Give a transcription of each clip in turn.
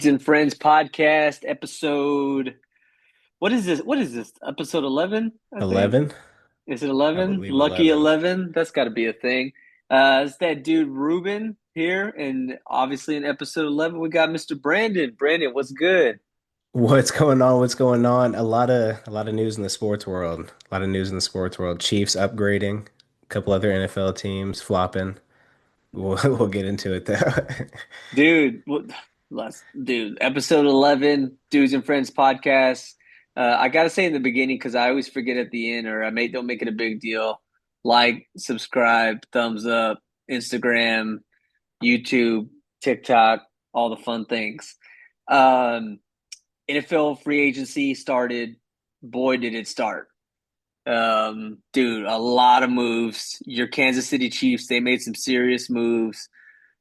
Dudes and Friends podcast episode. What is this? What is this? Episode 11, I think. 11? Is it I 11? believe Lucky 11. 11? That's got to be a thing. It's that dude Ruben here, and obviously in episode 11 we got Mr. Brandon. Brandon, what's good? What's going on? What's going on? A lot of news in the sports world. A lot of news in the sports world. Chiefs upgrading, a couple other NFL teams flopping. We'll get into it though. Dude, dude, episode 11, Dudes and Friends podcast. I got to say in the beginning because I always forget at the end, or don't make it a big deal. Like, subscribe, thumbs up, Instagram, YouTube, TikTok, all the fun things. Um, NFL free agency started. Boy, did it start. Dude, a lot of moves. Your Kansas City Chiefs, they made some serious moves.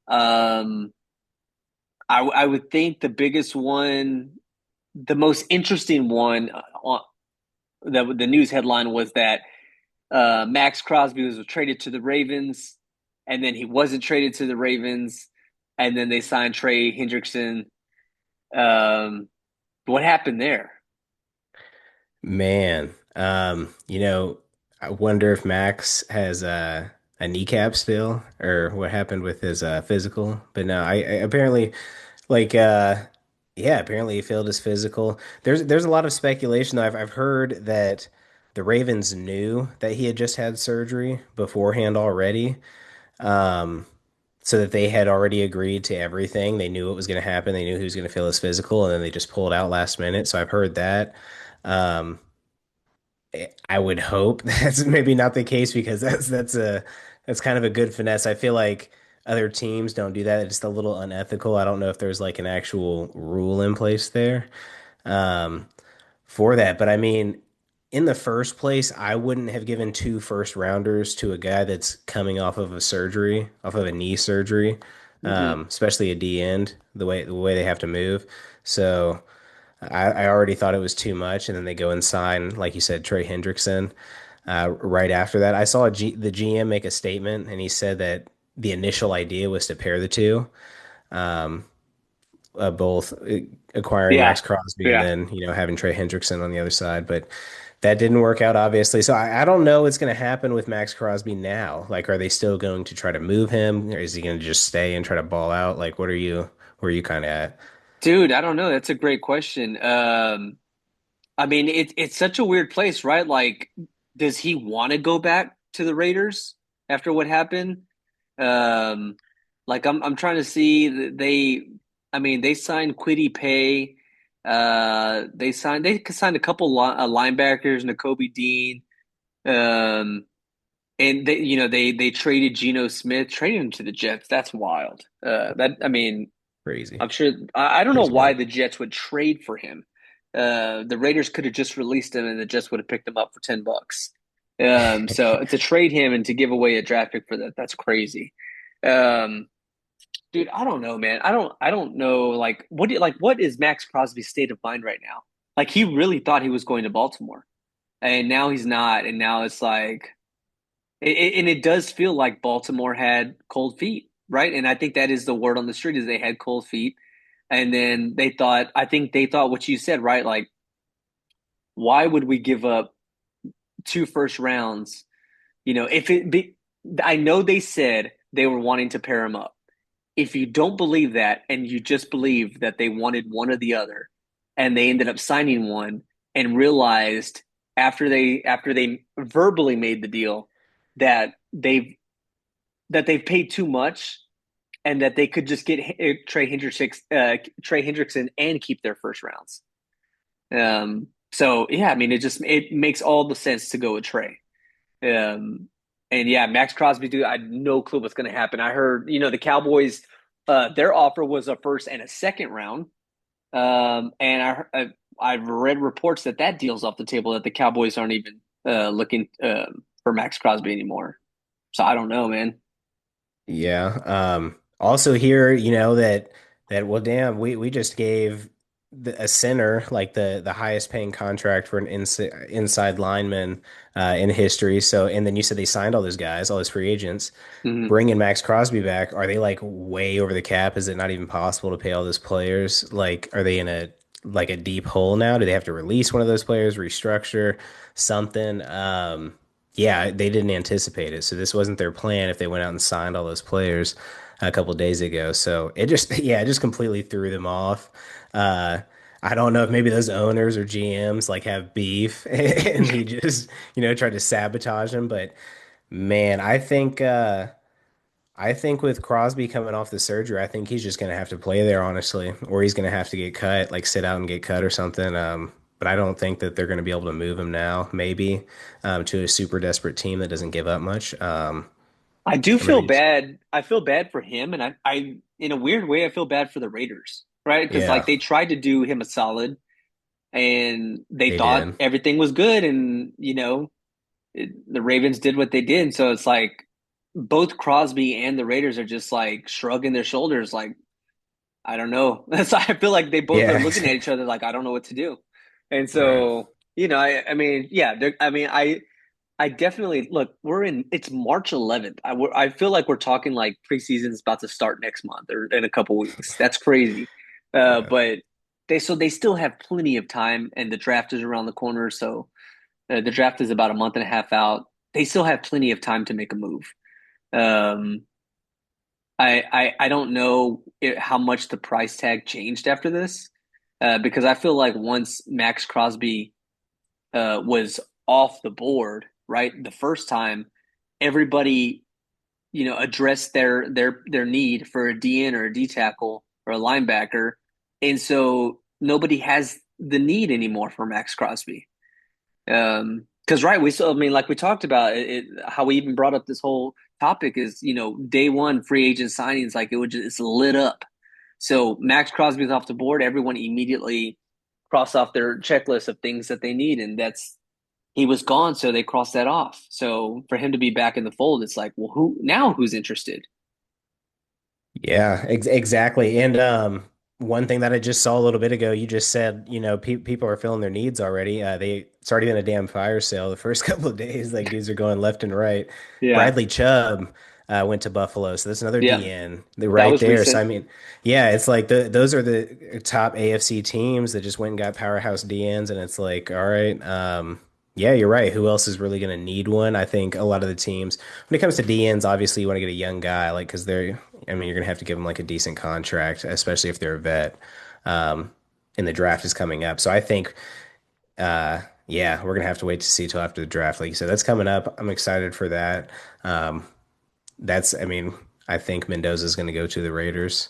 Um, I would think the biggest one, the most interesting one, the news headline was that Max Crosby was traded to the Ravens, and then he wasn't traded to the Ravens, and then they signed Trey Hendrickson. Um, what happened there? Man, I wonder if Max has a kneecap still, or what happened with his physical. But no, I apparently like yeah, apparently he failed his physical. There's a lot of speculation though. I've heard that the Ravens knew that he had just had surgery beforehand already. Um, so that they had already agreed to everything. They knew it was going to happen. They knew he was going to fail his physical, and then they just pulled out last minute. So I've heard that. Um, I would hope that's maybe not the case because that's kind of a good finesse. I feel like other teams don't do that. It's just a little unethical. I don't know if there's like an actual rule in place there um, for that. But I mean, in the first place, I wouldn't have given two first rounders to a guy that's coming off of a surgery, off of a knee surgery, Hmm. especially a D end, the way they have to move. So. I already thought it was too much, and then they go and sign, like you said, Trey Hendrickson. Right after that, I saw the GM make a statement, and he said that the initial idea was to pair the two, um, both acquiring Yeah, Max Crosby and yeah. then having Trey Hendrickson on the other side. But that didn't work out, obviously. So I don't know what's going to happen with Max Crosby now. Like, are they still going to try to move him, or is he going to just stay and try to ball out? Like, where are you kind of at? Dude, I don't know. That's a great question. I mean, it's such a weird place, right? Like, does he want to go back to the Raiders after what happened? Um, like I'm trying to see that I mean, they signed Quiddy Pay. They signed a couple linebackers, Nakobe Dean. Um, and they traded Geno Smith, traded him to the Jets. That's wild. I mean, Crazy, I'm sure. I don't know crazy why work. the Jets would trade for him. The Raiders could have just released him, and the Jets would have picked him up for $10. So to trade him and to give away a draft pick for that, that's crazy. Um, dude, I don't know, man. I don't know. What is Max Crosby's state of mind right now? Like, he really thought he was going to Baltimore, and now he's not. And now it's like, and it does feel like Baltimore had cold feet, right? And I think that is the word on the street is they had cold feet. And then I think they thought what you said, right? Like, why would we give up two first rounds? If it be, I know they said they were wanting to pair him up. If you don't believe that and you just believe that they wanted one or the other and they ended up signing one and realized after they verbally made the deal that they've paid too much and that they could just get Trey Hendrickson and keep their first rounds. So yeah, I mean, it makes all the sense to go with Trey. Um, and yeah, Max Crosby, dude, I had no clue what's going to happen. I heard, the Cowboys, their offer was a first and a second round. And I've read reports that deal's off the table, that the Cowboys aren't even looking for Max Crosby anymore. So I don't know, man. Yeah. Also here, that well, damn, we just gave. a center, like the highest paying contract for an inside lineman in history. So, and then you said they signed all those guys, all those free agents. Mhm. Bringing Max Crosby back, are they like way over the cap? Is it not even possible to pay all those players? Like, are they in a deep hole now? Do they have to release one of those players, restructure something? Yeah, they didn't anticipate it. So this wasn't their plan if they went out and signed all those players a couple days ago. So it just, yeah, it just completely threw them off. Uh, I don't know if maybe those owners or GMs like have beef and he just, tried to sabotage them. But man, I think with Crosby coming off the surgery, I think he's just gonna have to play there, honestly, or he's gonna have to get cut, like sit out and get cut or something. But I don't think that they're gonna be able to move him now, maybe, to a super desperate team that doesn't give up much. I do Or feel maybe it's, bad. I feel bad for him, and in a weird way, I feel bad for the Raiders, right? Because like yeah, they tried to do him a solid, and they they thought did. everything was good, and the Ravens did what they did. So it's like both Crosby and the Raiders are just like shrugging their shoulders, like I don't know. So I feel like they both are Yeah, looking at each other like I don't know what to do. And right. so I mean, yeah, I mean, I definitely look. It's March 11th. I feel like we're talking like preseason's about to start next month or in a couple weeks. That's crazy. Yeah. But they still have plenty of time, and the draft is around the corner. So the draft is about a month and a half out. They still have plenty of time to make a move. Um, I don't know how much the price tag changed after this, because I feel like once Max Crosby was off the board, right, the first time, everybody addressed their need for a DN or a D tackle or a linebacker, and so nobody has the need anymore for Max Crosby. Because right, we still, I mean, like we talked about how we even brought up this whole topic is day one free agent signings, like it's lit up. So Max Crosby's off the board, everyone immediately cross off their checklist of things that they need, and that's he was gone, so they crossed that off. So for him to be back in the fold, it's like, well, who's interested? Yeah, exactly. And one thing that I just saw a little bit ago, you just said, people are filling their needs already. It's already been a damn fire sale the first couple of days. Like dudes are going left and right. Yeah, Bradley Chubb went to Buffalo, so that's another yeah, DN. They're that right was there. So recent. I mean, yeah, it's like those are the top AFC teams that just went and got powerhouse DNs, and it's like, all right, yeah, you're right. Who else is really going to need one? I think a lot of the teams, when it comes to DNs, obviously you want to get a young guy, like because I mean, you're gonna have to give them like a decent contract, especially if they're a vet. Um, and the draft is coming up, so I think, yeah, we're gonna have to wait to see till after the draft. Like you said, that's coming up. I'm excited for that. Um, I mean, I think Mendoza's gonna go to the Raiders.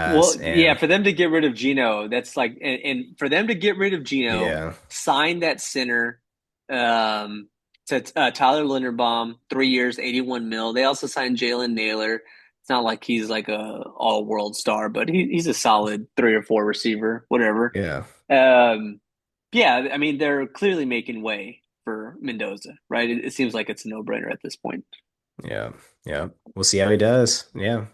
Well, yeah, And for them to get rid of Gino, that's like, and for them to get rid of Gino, yeah, sign that center, um, to Tyler Linderbaum, 3 years, 81 mil. They also signed Jalen Naylor. It's not like he's like a all world star, but he's a solid 3 or 4 receiver, whatever. yeah, Um, yeah, I mean they're clearly making way for Mendoza, right? It seems like it's a no brainer at this point. yeah, yeah. We'll see how he does. Yeah.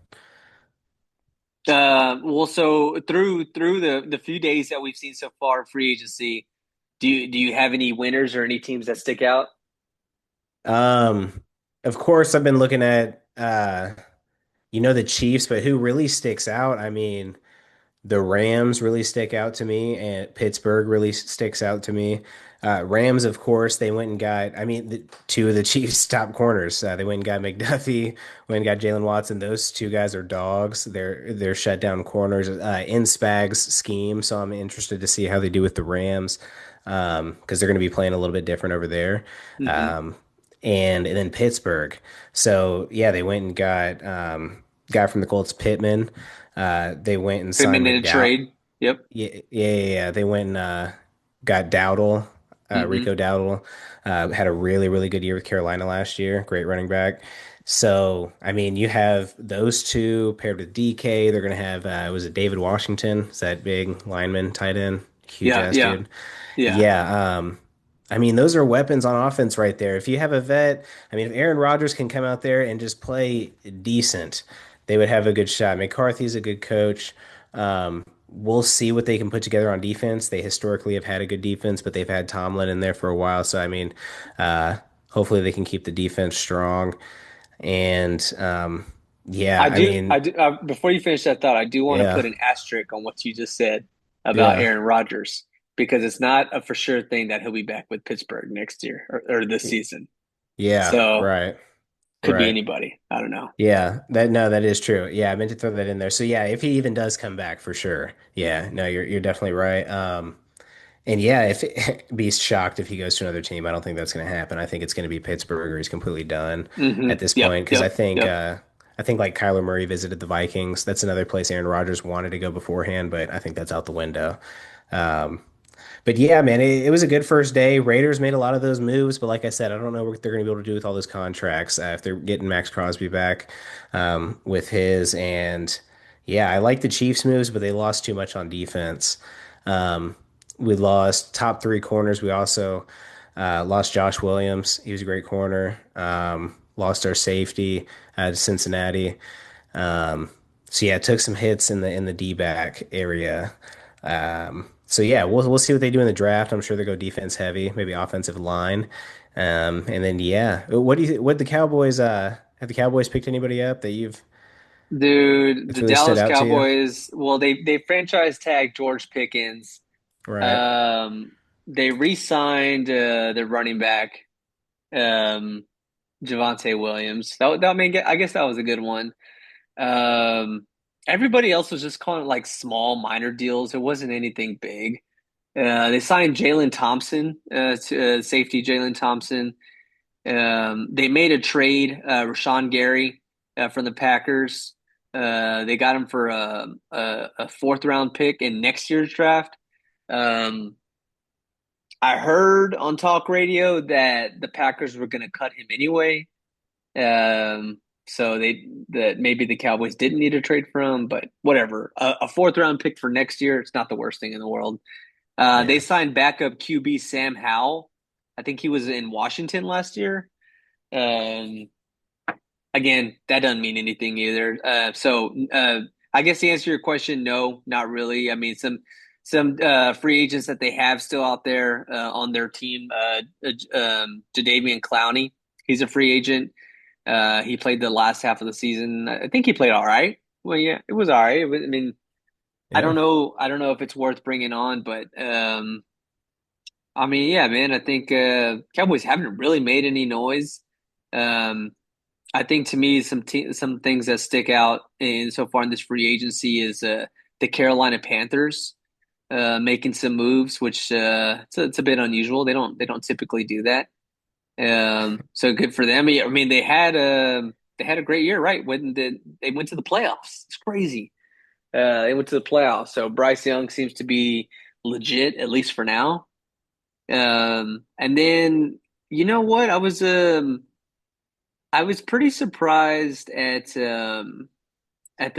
Well, so through the few days that we've seen so far of free agency, do you have any winners or any teams that stick out? Um, of course, I've been looking at the Chiefs, but who really sticks out? I mean. The Rams really stick out to me, and Pittsburgh really sticks out to me. Rams, of course, they went and got, I mean, two of the Chiefs' top corners. They went and got McDuffie, went and got Jalen Watson. Those two guys are dogs. They're shutdown corners in Spag's scheme. So I'm interested to see how they do with the Rams, because they're going to be playing a little bit different over there. Hmm. Um, and then Pittsburgh. So yeah, they went and got guy from the Colts, Pittman. They went and signed Pittman in a McDowell. trade. Yep. Yeah, yeah, yeah, yeah. They went and got Dowdle, Hmm. Rico Dowdle. Had a really, really good year with Carolina last year. Great running back. So, I mean, you have those two paired with DK. They're going to have, was it David Washington? Is that big lineman, tight end? Huge Yeah, ass yeah, dude. yeah. Yeah. I mean, those are weapons on offense right there. If you have a vet, I mean, if Aaron Rodgers can come out there and just play decent, they would have a good shot. McCarthy's a good coach. We'll see what they can put together on defense. They historically have had a good defense, but they've had Tomlin in there for a while. So, I mean, uh, hopefully they can keep the defense strong. And yeah, I I mean, do. Before you finish that thought, I do want to put yeah, an asterisk on what you just said about yeah, Aaron Rodgers because it's not a for sure thing that he'll be back with Pittsburgh next year or this season. yeah, So right, could be right. anybody. I don't know. Yeah, that no, that is true. Yeah, I meant to throw that in there. So yeah, if he even does come back for sure. Yeah, no, you're definitely right. And yeah, if be shocked if he goes to another team. I don't think that's going to happen. I think it's going to be Pittsburgh or he's completely done at this Yep. point because Yep. Yep. I think like Kyler Murray visited the Vikings. That's another place Aaron Rodgers wanted to go beforehand, but I think that's out the window. Um, but yeah, man, it was a good first day. Raiders made a lot of those moves, but like I said, I don't know what they're going to be able to do with all those contracts if they're getting Max Crosby back with his. And yeah, I like the Chiefs moves, but they lost too much on defense. Um, we lost top three corners. We also lost Josh Williams. He was a great corner. Lost our safety to Cincinnati. So yeah, it took some hits in the D back area. So yeah, we'll see what they do in the draft. I'm sure they go defense heavy, maybe offensive line. And then yeah, what the Cowboys have the Cowboys picked anybody up that you've Dude, that's the really stood Dallas out to you? Cowboys, well, they franchise tagged George Pickens. Right. Um, they re-signed their running back, um, Javonte Williams. That I mean, I guess that was a good one. Um, Everybody else was just calling it like small, minor deals. It wasn't anything big. They signed Jalen Thompson, safety Jalen Thompson. They made a trade, Rashawn Gary from the Packers. They got him for a fourth round pick in next year's draft. Um, I heard on talk radio that the Packers were going to cut him anyway. So that maybe the Cowboys didn't need a trade for him, but whatever. A fourth round pick for next year, it's not the worst thing in the world. They Yeah. signed backup QB Sam Howell. I think he was in Washington last year. Um, Again, that doesn't mean anything either. I guess the answer to your question, no, not really. I mean, some free agents that they have still out there on their team. Jadeveon Clowney, he's a free agent. He played the last half of the season. I think he played all right. Well, yeah, it was all right. I mean, I don't Yeah. know. I don't know if it's worth bringing on, but I mean, yeah, man. I think Cowboys haven't really made any noise. Um, I think to me, some things that stick out in so far in this free agency is the Carolina Panthers making some moves, which it's a bit unusual. They don't typically do that. So good for them. I mean, they had a great year, right? When they went to the playoffs. It's crazy. They went to the playoffs. So Bryce Young seems to be legit, at least for now. And then you know what? I was pretty surprised at the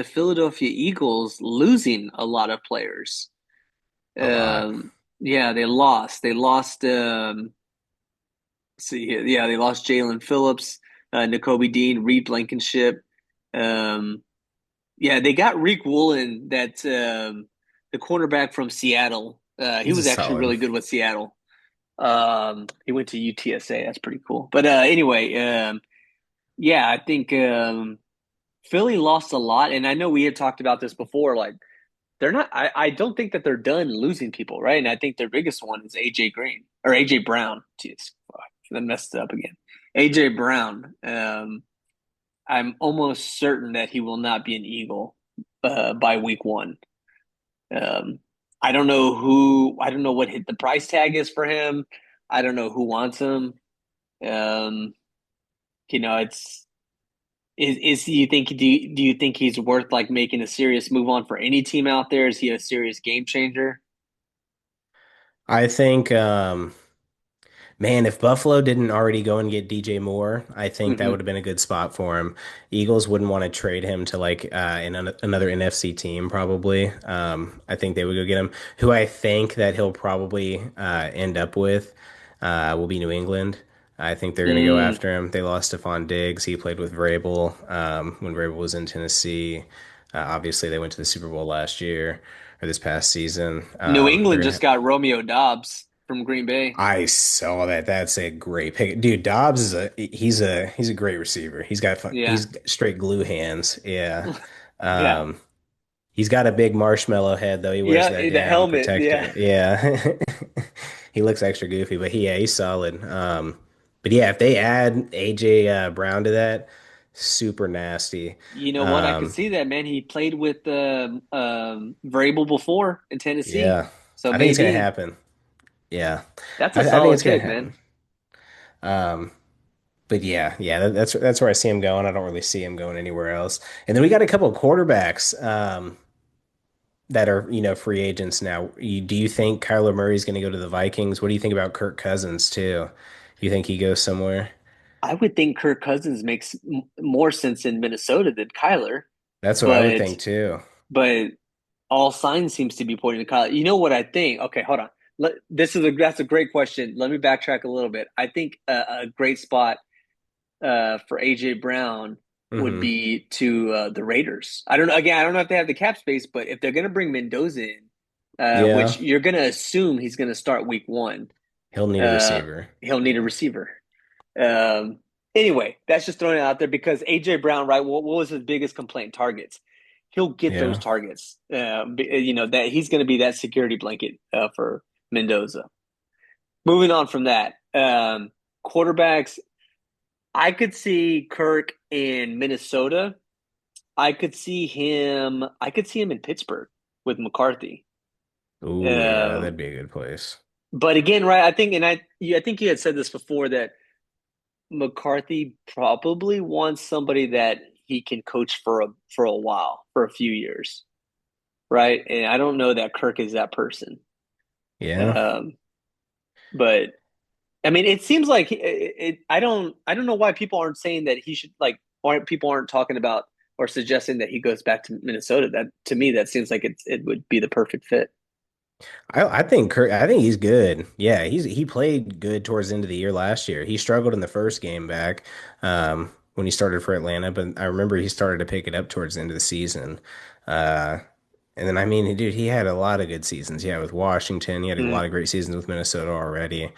Philadelphia Eagles losing a lot of players. A lot. Yeah, they lost. They lost. Yeah, they lost Jalen Phillips, N'Kobe Dean, Reed Blankenship. Um, yeah, they got Reek Woolen, the cornerback from Seattle. He He's a was actually solid. really good with Seattle. He went to UTSA. That's pretty cool. But anyway, yeah, I think Philly lost a lot, and I know we had talked about this before. Like they're not. I don't think that they're done losing people, right? And I think their biggest one is AJ Green or AJ Brown. Jeez, fuck, I messed it up again. AJ Brown. I'm almost certain that he will not be an Eagle by week one. Um, I don't know who. I don't know what the price tag is for him. I don't know who wants him. Um, it's is you think do you think he's worth like making a serious move on for any team out there? Is he a serious game changer? I think man, if Buffalo didn't already go and get DJ Moore, I think that would Hmm. have been a good spot for him. Eagles wouldn't want to trade him to like another NFC team, probably. I think they would go get him. Who I think that he'll probably end up with will be New England. I think they're going to go Mm, after him. They lost Stephon Diggs. He played with Vrabel when Vrabel was in Tennessee. Obviously, they went to the Super Bowl last year or this past season. New They're England gonna just have. got Romeo Dobbs from Green Bay. I saw that. That's a great pick, dude. Dobbs is he's a great receiver. Yeah. He's straight glue hands. Yeah. Yeah. Um, he's got a big marshmallow head though. He wears Yeah, that the down to helmet. protect Yeah. it. Yeah. He looks extra goofy, but he's solid. But yeah, if they add AJ Brown to that, super nasty. You know what? I could Um, see that, man. He played with Vrabel before in Tennessee. yeah, So I think it's gonna maybe happen. Yeah, that's a I think solid it's gonna pick, man. happen. Um, but yeah, that's where I see him going. I don't really see him going anywhere else. And then we got a couple of quarterbacks that are free agents now. Do you think Kyler Murray's going to go to the Vikings? What do you think about Kirk Cousins too? You think he goes somewhere? I would think Kirk Cousins makes more sense in Minnesota than Kyler, That's what I would but think too. but all signs seems to be pointing to Kyler. You know what I think? Okay, hold on. That's a great question. Let me backtrack a little bit. I think a great spot for AJ Brown would Hmm. be to the Raiders. I don't know. Again, I don't know if they have the cap space, but if they're going to bring Mendoza in, which Yeah, you're going to assume he's going to start week one, he'll need a uh, receiver. he'll need a Yeah, receiver. Um, anyway, that's just throwing it out there because AJ Brown, right? What was his biggest complaint? Targets. He'll get those yeah. targets. That he's going to be that security blanket for Mendoza. Moving on from that, quarterbacks. I could see Kirk in Minnesota. I could see him in Pittsburgh with McCarthy. Ooh, yeah, Um, that'd be a good place. but again, right? I think you had said this before that McCarthy probably wants somebody that he can coach for a while, for a few years, right? And I don't know that Kirk is that person. Yeah. Um, but I mean, it seems like I don't know why people aren't saying that he should like. Why people aren't talking about or suggesting that he goes back to Minnesota? That to me, that seems like it would be the perfect fit. I think he's good. Yeah, he played good towards the end of the year last year. He struggled in the first game back when he started for Atlanta, but I remember he started to pick it up towards the end of the season. Uh, and then I mean, dude, he had a lot of good seasons. Yeah, with Washington, he had a lot Mm, of great seasons with Minnesota already.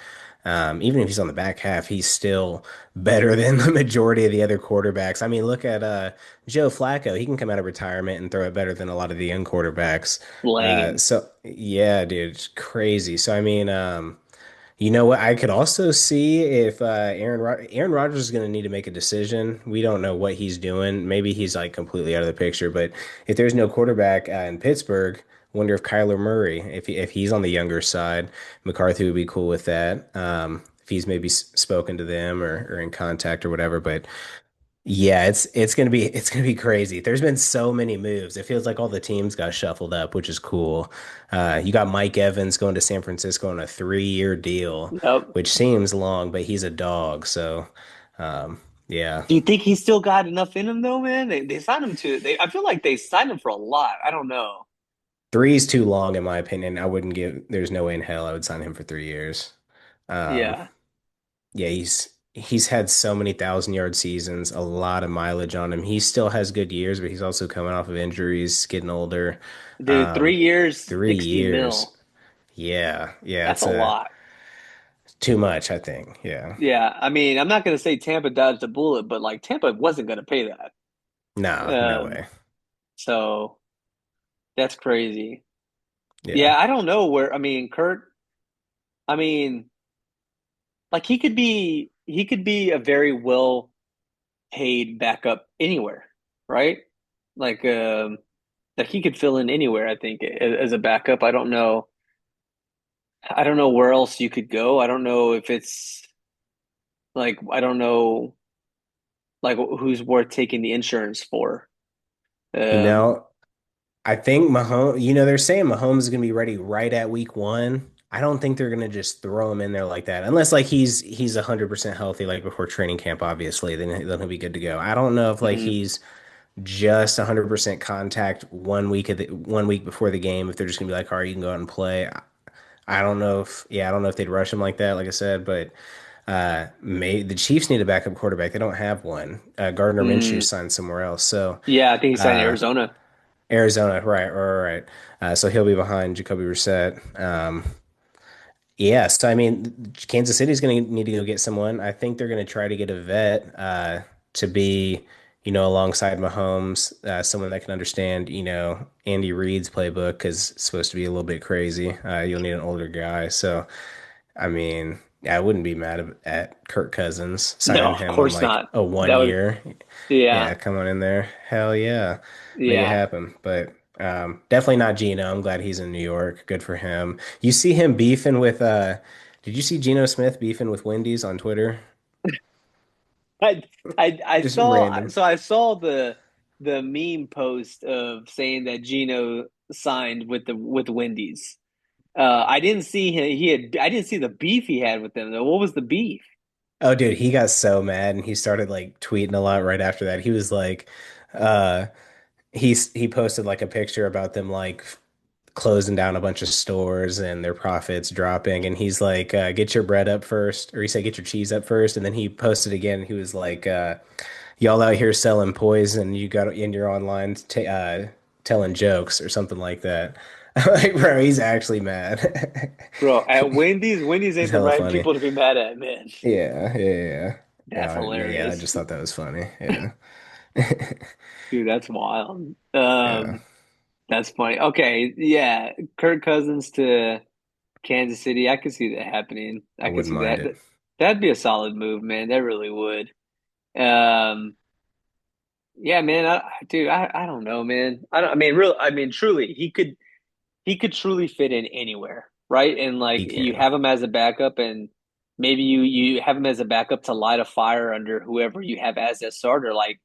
Even if he's on the back half, he's still better than the majority of the other quarterbacks. I mean, look at Joe Flacco. He can come out of retirement and throw it better than a lot of the young quarterbacks. Langing. So yeah, dude, it's crazy. So I mean, you know what? I could also see if Aaron Rodgers is going to need to make a decision. We don't know what he's doing. Maybe he's like completely out of the picture. But if there's no quarterback in Pittsburgh, wonder if Kyler Murray, if he's on the younger side, McCarthy would be cool with that. If he's maybe spoken to them or in contact or whatever. But yeah, it's gonna be crazy. There's been so many moves. It feels like all the teams got shuffled up, which is cool. You got Mike Evans going to San Francisco on a 3-year deal, Yep. which seems long, but he's a dog. So, yeah, Do you think he's still got enough in him though, man? They signed him to. I feel like they signed him for a lot. I don't know. 3's too long in my opinion. I wouldn't give. There's no way in hell I would sign him for 3 years. Um, Yeah. yeah, he's had so many 1,000-yard seasons, a lot of mileage on him. He still has good years, but he's also coming off of injuries, getting older. Dude, Um, 3 years, three 60 years. mil. Yeah, That's it's a lot. too much, I think. Yeah. Yeah. I mean, I'm not going to say Tampa dodged a bullet, but like Tampa wasn't going to pay that. No, no Um, way. so that's crazy. Yeah. Yeah. I don't know where, I mean, Kurt, I mean, like he could be a very well paid backup anywhere, right? Like, like he could fill in anywhere, I think, as a backup. I don't know where else you could go. I don't know if it's like I don't know like who's worth taking the insurance for. You Um, know, I think Mahomes, they're saying Mahomes is going to be ready right at week 1. I don't think they're going to just throw him in there like that. Unless like he's 100% healthy like before training camp, obviously, then he'll be good to go. I don't know if like mm, he's just 100% contact 1 week before the game if they're just going to be like, "All right, you can go out and play." I don't know if they'd rush him like that, like I said, but may the Chiefs need a backup quarterback. They don't have one. Gardner Minshew mm, signed somewhere else. So, yeah, I think he signed uh, Arizona. Arizona, right. So he'll be behind Jacoby Brissett. Yeah, so I mean, Kansas City's going to need to go get someone. I think they're going to try to get a vet to be, alongside Mahomes, someone that can understand, Andy Reid's playbook because it's supposed to be a little bit crazy. You'll need an older guy. So, I mean, I wouldn't be mad at Kirk Cousins No, signing of him on course like not. a one That would, year. yeah, Yeah, come on in there. Hell yeah. Make it yeah. happen. But definitely not Geno. I'm glad he's in New York. Good for him. You see him beefing with did you see Geno Smith beefing with Wendy's on Twitter? I, I Just saw, random. so I saw the meme post of saying that Gino signed with Wendy's. I didn't see him. I didn't see the beef he had with them though. What was the beef, Oh dude, he got so mad and he started like tweeting a lot right after that. He was like uh he posted like a picture about them like closing down a bunch of stores and their profits dropping. And he's like, get your bread up first. Or he said, get your cheese up first. And then he posted again. He was like, y'all out here selling poison. You got in your online telling jokes or something like that. I'm like, bro, he's actually mad. bro? At Wendy's, Wendy's He's ain't the hella right funny. people to be mad at, man. Yeah. That's Yeah, I hilarious, just thought that was funny. Yeah. dude. That's wild. Yeah. That's funny. Okay, yeah, Kirk Cousins to Kansas City. I could see that happening. I I could wouldn't see mind that. it. That'd be a solid move, man. That really would. Um, yeah, man. Dude, I don't know, man. I don't. I mean, real. I mean, truly, he could truly fit in anywhere, right? And like He you can. have him as a backup, and maybe you have him as a backup to light a fire under whoever you have as a starter. Like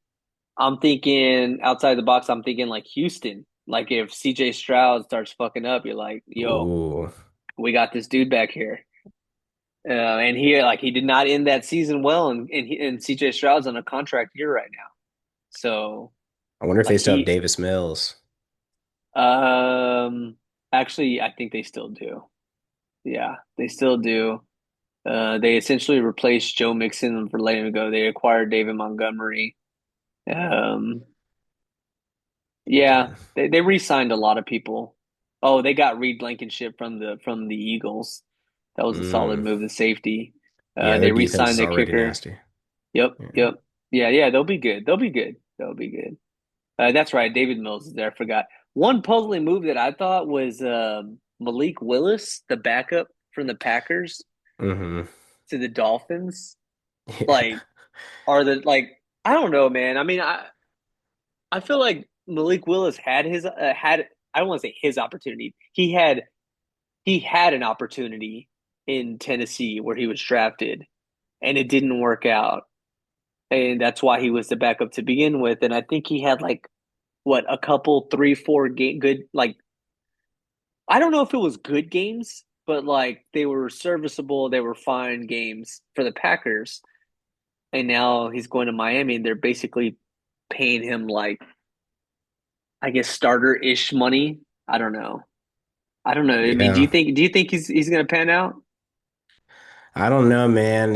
I'm thinking outside the box. I'm thinking like Houston. Like if CJ Stroud starts fucking up, you're like, yo, Ooh. we got this dude back here. And he did not end that season well, and CJ Stroud's on a contract year right now. So I wonder if like they still have he, Davis Mills. um, actually, I think they still do. Yeah, they still do. They essentially replaced Joe Mixon for letting him go. They acquired David Montgomery. Um, yeah, Okay. they re-signed a lot of people. Oh, they got Reed Blankenship from the Eagles. That was a solid Mm. move. The safety. Yeah, their They defense re-signed is their already kicker. nasty. Yep, Yeah. yep. Yeah, they'll be good. They'll be good. They'll be good. That's right. David Mills is there. I forgot. One puzzling move that I thought was Malik Willis, the backup from the Packers Hmm. to the Dolphins. Yeah. Like, are the like I don't know, man. I mean, I feel like Malik Willis had his had I don't want to say his opportunity. He had an opportunity in Tennessee where he was drafted, and it didn't work out, and that's why he was the backup to begin with. And I think he had like what a couple three four game good like I don't know if it was good games, but like they were serviceable, they were fine games for the Packers. And now he's going to Miami and they're basically paying him like I guess starter-ish money. I don't know. I don't know. I mean, do you Yeah. think do you think he's going to pan out? I don't know, man.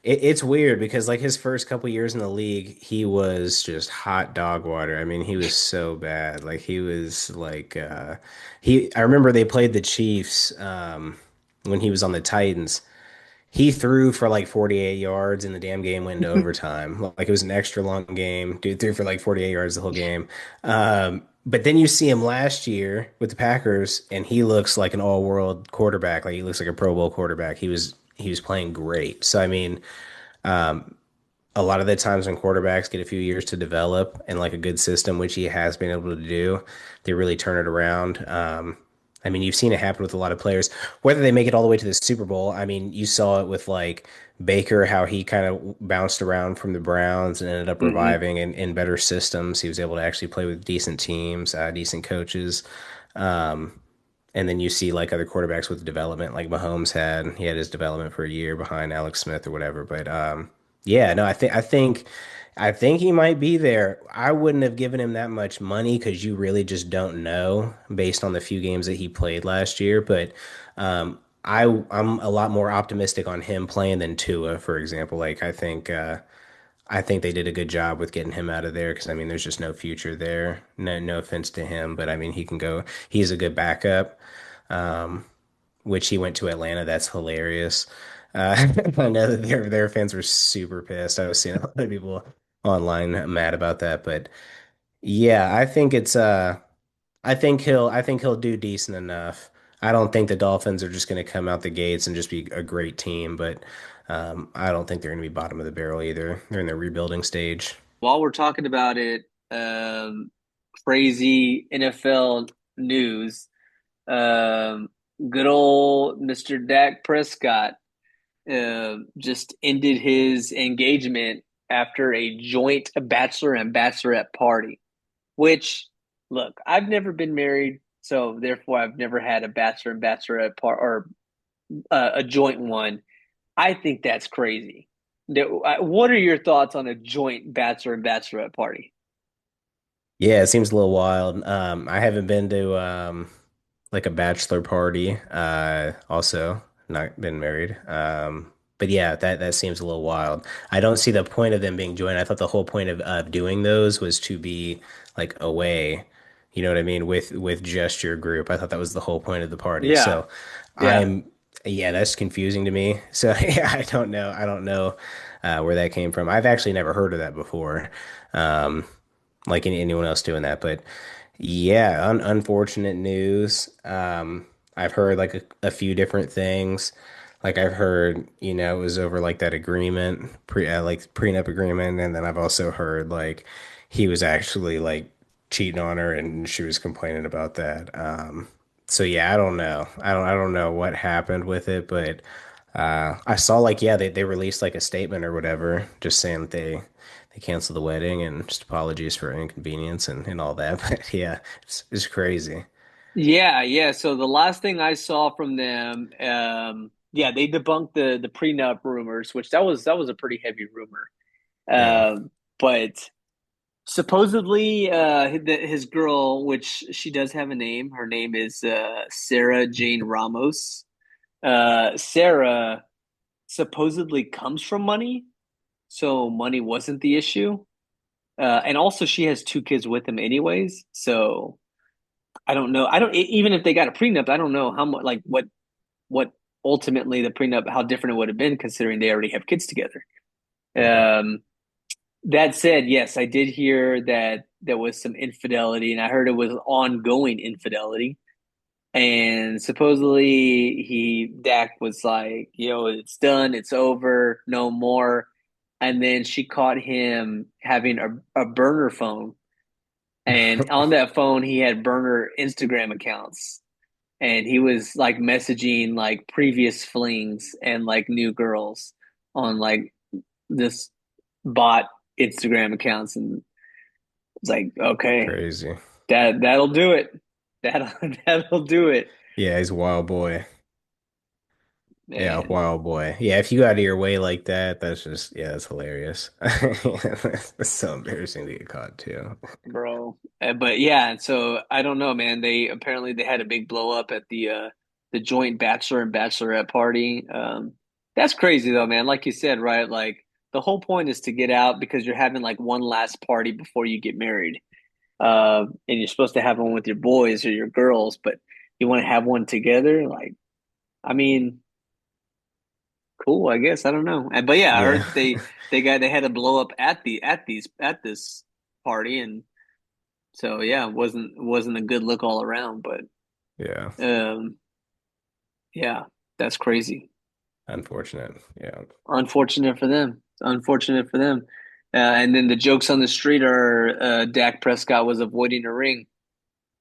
It's weird because like his first couple years in the league, he was just hot dog water. I mean, he was so bad. Like he was like I remember they played the Chiefs when he was on the Titans. He threw for like 48 yards and the damn game went into overtime. Like it was an extra long game. Dude threw for like 48 yards the whole game. But then you see him last year with the Packers and he looks like an all-world quarterback. Like he looks like a Pro Bowl quarterback. He was playing great. So I mean, a lot of the times when quarterbacks get a few years to develop and like a good system, which he has been able to do, they really turn it around. I mean, you've seen it happen with a lot of players, whether they make it all the way to the Super Bowl. I mean, you saw it with like Baker, how he kind of bounced around from the Browns and ended up Mm-hmm. reviving in better systems. He was able to actually play with decent teams, decent coaches. Um, and then you see like other quarterbacks with development, like Mahomes had. He had his development for a year behind Alex Smith or whatever. But yeah, no, I think he might be there. I wouldn't have given him that much money because you really just don't know based on the few games that he played last year. But I'm a lot more optimistic on him playing than Tua, for example. Like I think I think they did a good job with getting him out of there because I mean, there's just no future there. No offense to him, but I mean, he can go. He's a good backup. Um, which he went to Atlanta. That's hilarious. I know that their fans were super pissed. I was seeing a lot of people online mad about that, but yeah, I think he'll do decent enough. I don't think the Dolphins are just going to come out the gates and just be a great team, but I don't think they're going to be bottom of the barrel either. They're in the rebuilding stage. While we're talking about it, um, crazy NFL news. Um, Good old Mr. Dak Prescott just ended his engagement after a joint bachelor and bachelorette party. Which, look, I've never been married, so therefore I've never had a bachelor and bachelorette part or a joint one. I think that's crazy. What are your thoughts on a joint bachelor and bachelorette party? Yeah, it seems a little wild. I haven't been to like a bachelor party. Also not been married. But yeah, that seems a little wild. I don't see the point of them being joined. I thought the whole point of doing those was to be like away. You know what I mean? With just your group. I thought that was the whole point of the party. Yeah, So yeah. I'm yeah, that's confusing to me. So yeah, I don't know. I don't know where that came from. I've actually never heard of that before. Um, like anyone else doing that. But yeah, unfortunate news. I've heard like a few different things. Like I've heard, it was over like that agreement, like prenup agreement, and then I've also heard like he was actually like cheating on her, and she was complaining about that. So yeah, I don't know. I don't know what happened with it, but I saw like yeah, they released like a statement or whatever, just saying that they canceled the wedding and just apologies for inconvenience and all that. But yeah, it's crazy. Yeah, yeah. So the last thing I saw from them, yeah, they debunked the prenup rumors, which that was a pretty heavy rumor. Yeah, But supposedly, his girl, which she does have a name, her name is Sarah Jane Ramos. Sarah supposedly comes from money, so money wasn't the issue. And also, she has two kids with him, anyways. So I don't know. I don't even if they got a prenup. I don't know how much, like what ultimately the prenup, how different it would have been considering they already have kids together. right. Um, that said, yes, I did hear that there was some infidelity, and I heard it was ongoing infidelity. And supposedly Dak was like, "Yo, it's done, it's over, no more." And then she caught him having a burner phone, and on that phone he had burner Instagram accounts, and he was like messaging like previous flings and like new girls on like this bot Instagram accounts, and it's like, okay, Crazy. that'll do it. That'll that'll do it, Yeah, he's a wild boy. Yeah, man. wild boy. Yeah, if you go out of your way like that, that's just yeah, that's hilarious. That's so embarrassing to get caught too. Bro. But yeah, so I don't know, man. They apparently they had a big blow up at the joint bachelor and bachelorette party. That's crazy though, man. Like you said, right? Like the whole point is to get out because you're having like one last party before you get married. And you're supposed to have one with your boys or your girls, but you want to have one together. Like, I mean, cool, I guess. I don't know. But yeah, I Yeah. heard they had a blow up at this party, and so yeah, it wasn't a good look all around, but Yeah. um, yeah, that's crazy. Unfortunate. Yeah. Unfortunate for them. Unfortunate for them. And then the jokes on the street are Dak Prescott was avoiding a ring.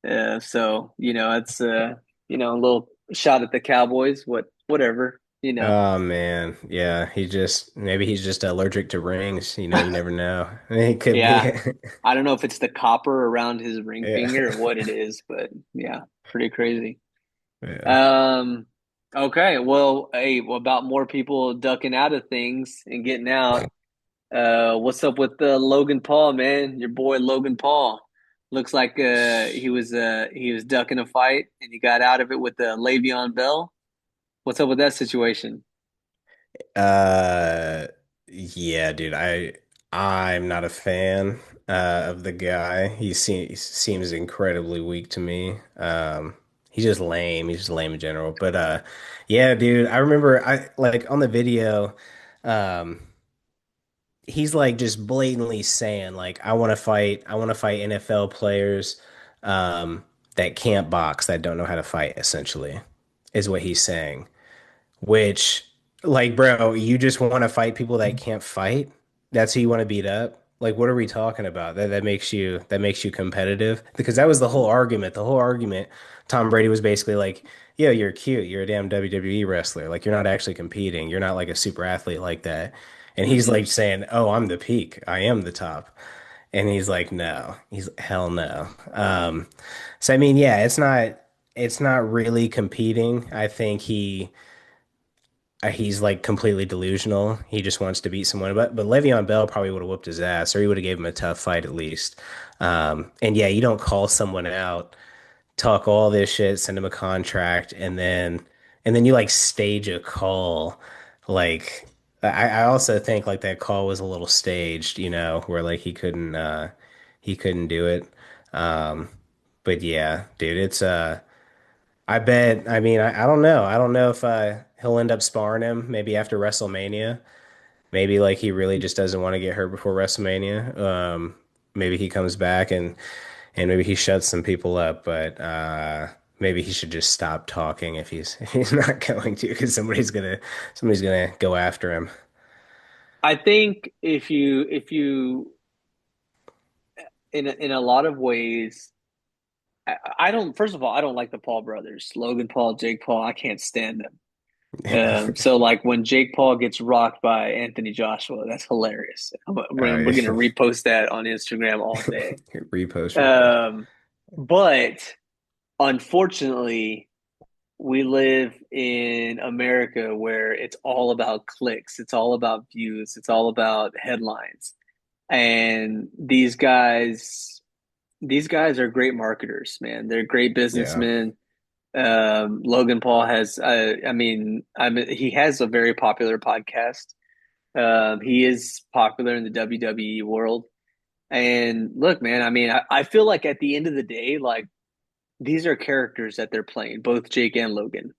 So it's a little shot at the Cowboys. Whatever. Oh man. Yeah. Maybe he's just allergic to rings. You never know. It could be. Yeah, I don't know if it's the copper around his ring Yeah. finger or what it is, but yeah, pretty crazy. Yeah. Um, okay, well, hey, what about more people ducking out of things and getting out? What's up with Logan Paul, man? Your boy Logan Paul looks like he was ducking a fight and he got out of it with Le'Veon Bell. What's up with that situation? Uh, yeah, dude. I'm not a fan of the guy. He seems incredibly weak to me. He's just lame. He's just lame in general. But yeah, dude, I remember I like on the video, um, he's like just blatantly saying like I want to fight NFL players that can't box, that don't know how to fight, essentially, is what he's saying. Which, like, bro, you just want to fight people that can't fight? That's who you want to beat up? Like, what are we talking about? That makes you competitive? Because that was the whole argument. The whole argument, Tom Brady was basically like, "Yo, you're cute. You're a damn WWE wrestler. Like, you're not actually competing. You're not like a super athlete like that." And he's Hmm. like saying, "Oh, I'm the peak. I am the top." And he's like, "No. He's hell no." So I mean, yeah, it's not really competing. I think he's like completely delusional. He just wants to beat someone. But Le'Veon Bell probably would have whooped his ass, or he would have gave him a tough fight at least. And yeah, you don't call someone out, talk all this shit, send him a contract, and then you like stage a call. Like I also think like that call was a little staged, where like he couldn't do it. Um, but yeah, dude, I bet. I mean, I don't know. I don't know if he'll end up sparring him maybe after WrestleMania. Maybe like he really just doesn't want to get hurt before WrestleMania. Maybe he comes back and maybe he shuts some people up. But maybe he should just stop talking if he's if he's not going to, because somebody's gonna go after him. I think if you in a lot of ways, I don't. First of all, I don't like the Paul brothers, Logan Paul, Jake Paul. I can't stand them. So like when Jake Paul gets rocked by Anthony Joshua, that's hilarious. Oh We're gonna yeah, repost that on Instagram all day. repost, repost. Um, but unfortunately, we live in America where it's all about clicks, it's all about views, it's all about headlines. And these guys are great marketers, man. They're great Yeah, businessmen. Logan Paul has, he has a very popular podcast. He is popular in the WWE world. And look, man, I feel like at the end of the day, like these are characters that they're playing, both Jake and Logan.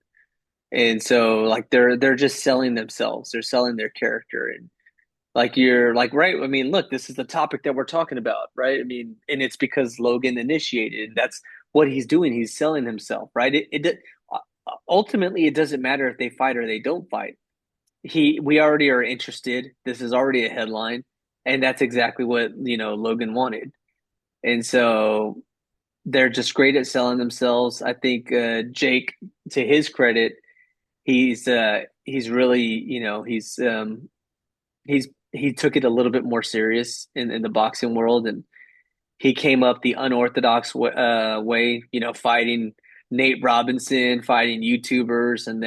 And so like they're just selling themselves. They're selling their character. And like you're like, right, I mean, look, this is the topic that we're talking about, right? I mean, and it's because Logan initiated, and that's what he's doing. He's selling himself, right? Ultimately it doesn't matter if they fight or they don't fight. We already are interested. This is already a headline, and that's exactly what, Logan wanted. And so they're just great at selling themselves. I think Jake, to his credit, he's really, he took it a little bit more serious in the boxing world, and he came up the unorthodox way, fighting Nate Robinson, fighting YouTubers, and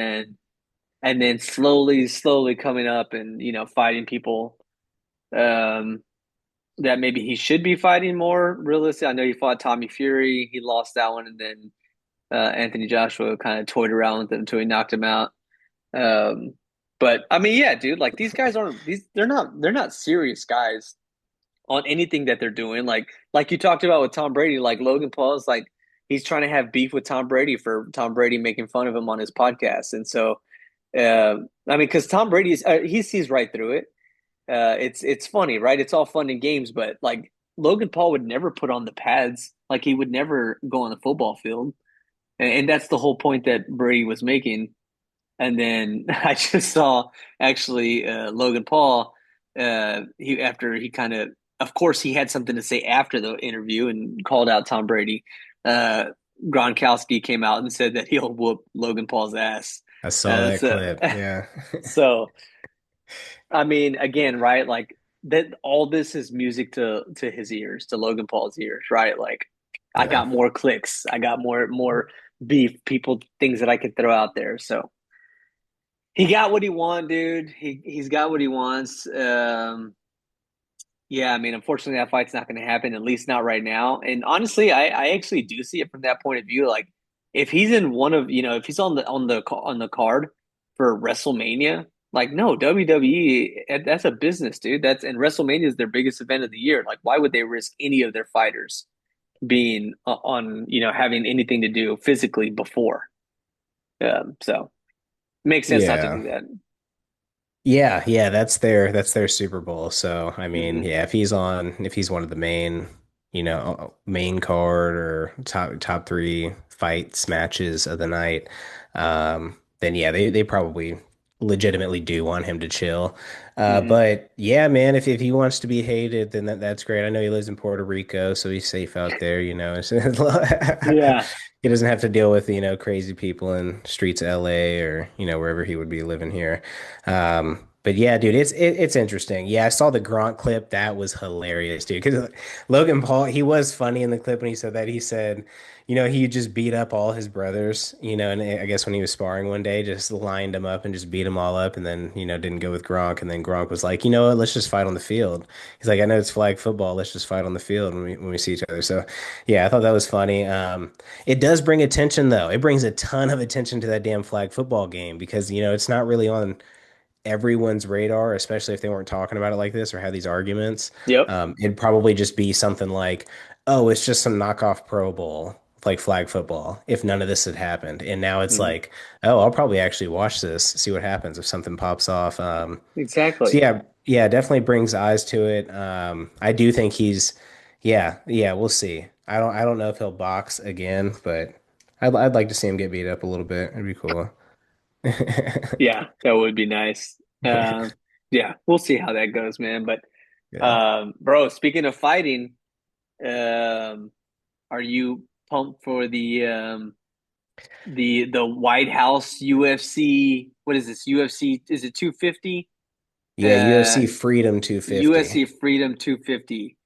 then slowly coming up and fighting people um, that maybe he should be fighting more realistic. I know he fought Tommy Fury, he lost that one, and then Anthony Joshua kind of toyed around with him until he knocked him out. Um, but I mean, yeah, dude, like these guys aren't these they're not serious guys on anything that they're doing. Like you talked about with Tom Brady, like Logan Paul is like he's trying to have beef with Tom Brady for Tom Brady making fun of him on his podcast, and so because Tom Brady he sees right through it. It's funny, right? It's all fun and games, but like Logan Paul would never put on the pads, like he would never go on the football field, and that's the whole point that Brady was making. And then I just saw actually Logan Paul. He after he kind of course, he had something to say after the interview and called out Tom Brady. Uh, Gronkowski came out and said that he'll whoop Logan Paul's ass. I saw Uh, that so, clip. Yeah, so I mean, again, right? Like that, all this is music to his ears, to Logan Paul's ears, right? Like I yeah. got more clicks, I got more beef, people, things that I could throw out there. So he got what he wanted, dude. He's got what he wants. Yeah, I mean, unfortunately, that fight's not going to happen, at least not right now. And honestly, I actually do see it from that point of view. Like, if he's in one of, if he's on the card for WrestleMania, Like, no, WWE, that's a business, dude. And WrestleMania is their biggest event of the year. Like, why would they risk any of their fighters being on, having anything to do physically before? So makes sense not to Yeah. do that. Yeah, yeah, that's their Super Bowl. So, I mean, Hmm. yeah, if he's one of the main, main card or top three fights matches of the night, then yeah, they probably legitimately do want him to chill. Hmm. But yeah, man, if he wants to be hated, then that's great. I know he lives in Puerto Rico, so he's safe out there, Yeah. He doesn't have to deal with, crazy people in streets of LA or, wherever he would be living here. But yeah, dude, it's interesting. Yeah, I saw the Gronk clip. That was hilarious, dude. Because Logan Paul, he was funny in the clip when he said that. He said, he just beat up all his brothers, and I guess when he was sparring one day, just lined them up and just beat them all up, and then, didn't go with Gronk. And then Gronk was like, you know what, let's just fight on the field. He's like, I know it's flag football. Let's just fight on the field when we see each other. So yeah, I thought that was funny. It does bring attention though. It brings a ton of attention to that damn flag football game because, it's not really on everyone's radar, especially if they weren't talking about it like this or had these arguments. Yep. It'd probably just be something like, oh, it's just some knockoff Pro Bowl, like flag football, if none of this had happened. And now it's Hmm. like, oh, I'll probably actually watch this, see what happens if something pops off. So Exactly. yeah, yeah, it definitely brings eyes to it. I do think yeah, we'll see. I don't know if he'll box again, but I'd like to see him get beat up a little bit. It'd be cool. Yeah, that would be nice. Yeah, we'll see how that goes, man. But Yeah. bro, speaking of fighting, um, are you pumped for the White House UFC? What is this? UFC, is it 250? Yeah, Uh, UFC Freedom 250. UFC Freedom 250.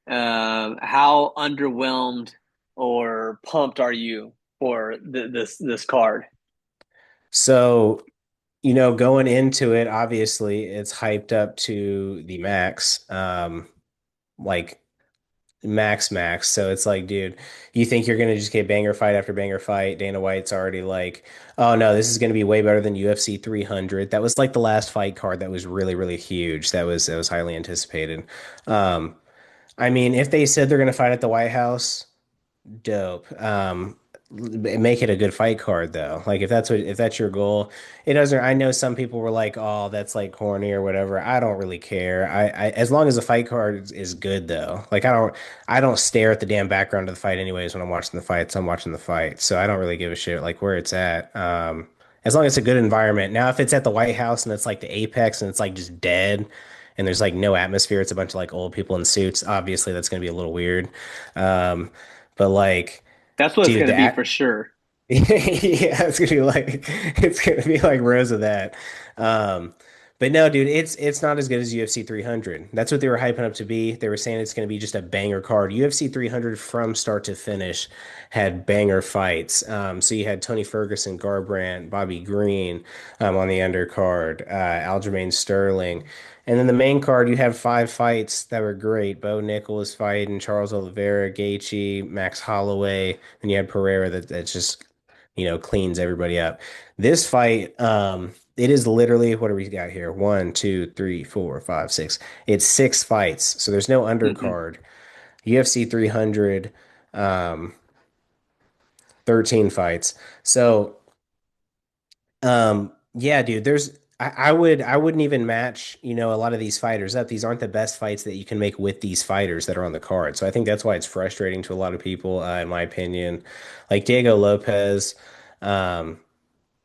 How underwhelmed or pumped are you for this card? So, going into it, obviously it's hyped up to the max, like max. So it's like, dude, you think you're gonna just get banger fight after banger fight. Dana White's already like, oh no, this is gonna be way better than UFC 300. That was like the last fight card that was really, really huge. That was highly anticipated. Um, I mean, if they said they're gonna fight at the White House, dope. Make it a good fight card though. Like if that's your goal, it doesn't. I know some people were like, "Oh, that's like corny or whatever." I don't really care. As long as the fight card is good though. Like I don't stare at the damn background of the fight anyways when I'm watching the fights. I'm watching the fight, so I don't really give a shit like where it's at. As long as it's a good environment. Now, if it's at the White House and it's like the Apex and it's like just dead. And there's like no atmosphere. It's a bunch of like old people in suits. Obviously, that's going to be a little weird. Um, but like, That's what it's dude, going to be for sure. yeah, it's gonna be like rows of that. Um, but no, dude, it's not as good as UFC 300. That's what they were hyping up to be. They were saying it's gonna be just a banger card. UFC 300 from start to finish had banger fights. So you had Tony Ferguson, Garbrandt, Bobby Green, on the undercard, Aljamain Sterling. And then the main card, you have five fights that were great. Bo Nichols fighting Charles Oliveira, Gaethje, Max Holloway. And you had Pereira that's just cleans everybody up. This fight, it is literally, what do we got here? One, two, three, four, five, six. It's six fights, so there's no Hmm. undercard. UFC 300, 13 fights. So, yeah, dude, I wouldn't even match, a lot of these fighters up. These aren't the best fights that you can make with these fighters that are on the card. So I think that's why it's frustrating to a lot of people, in my opinion. Like Diego Lopez, um,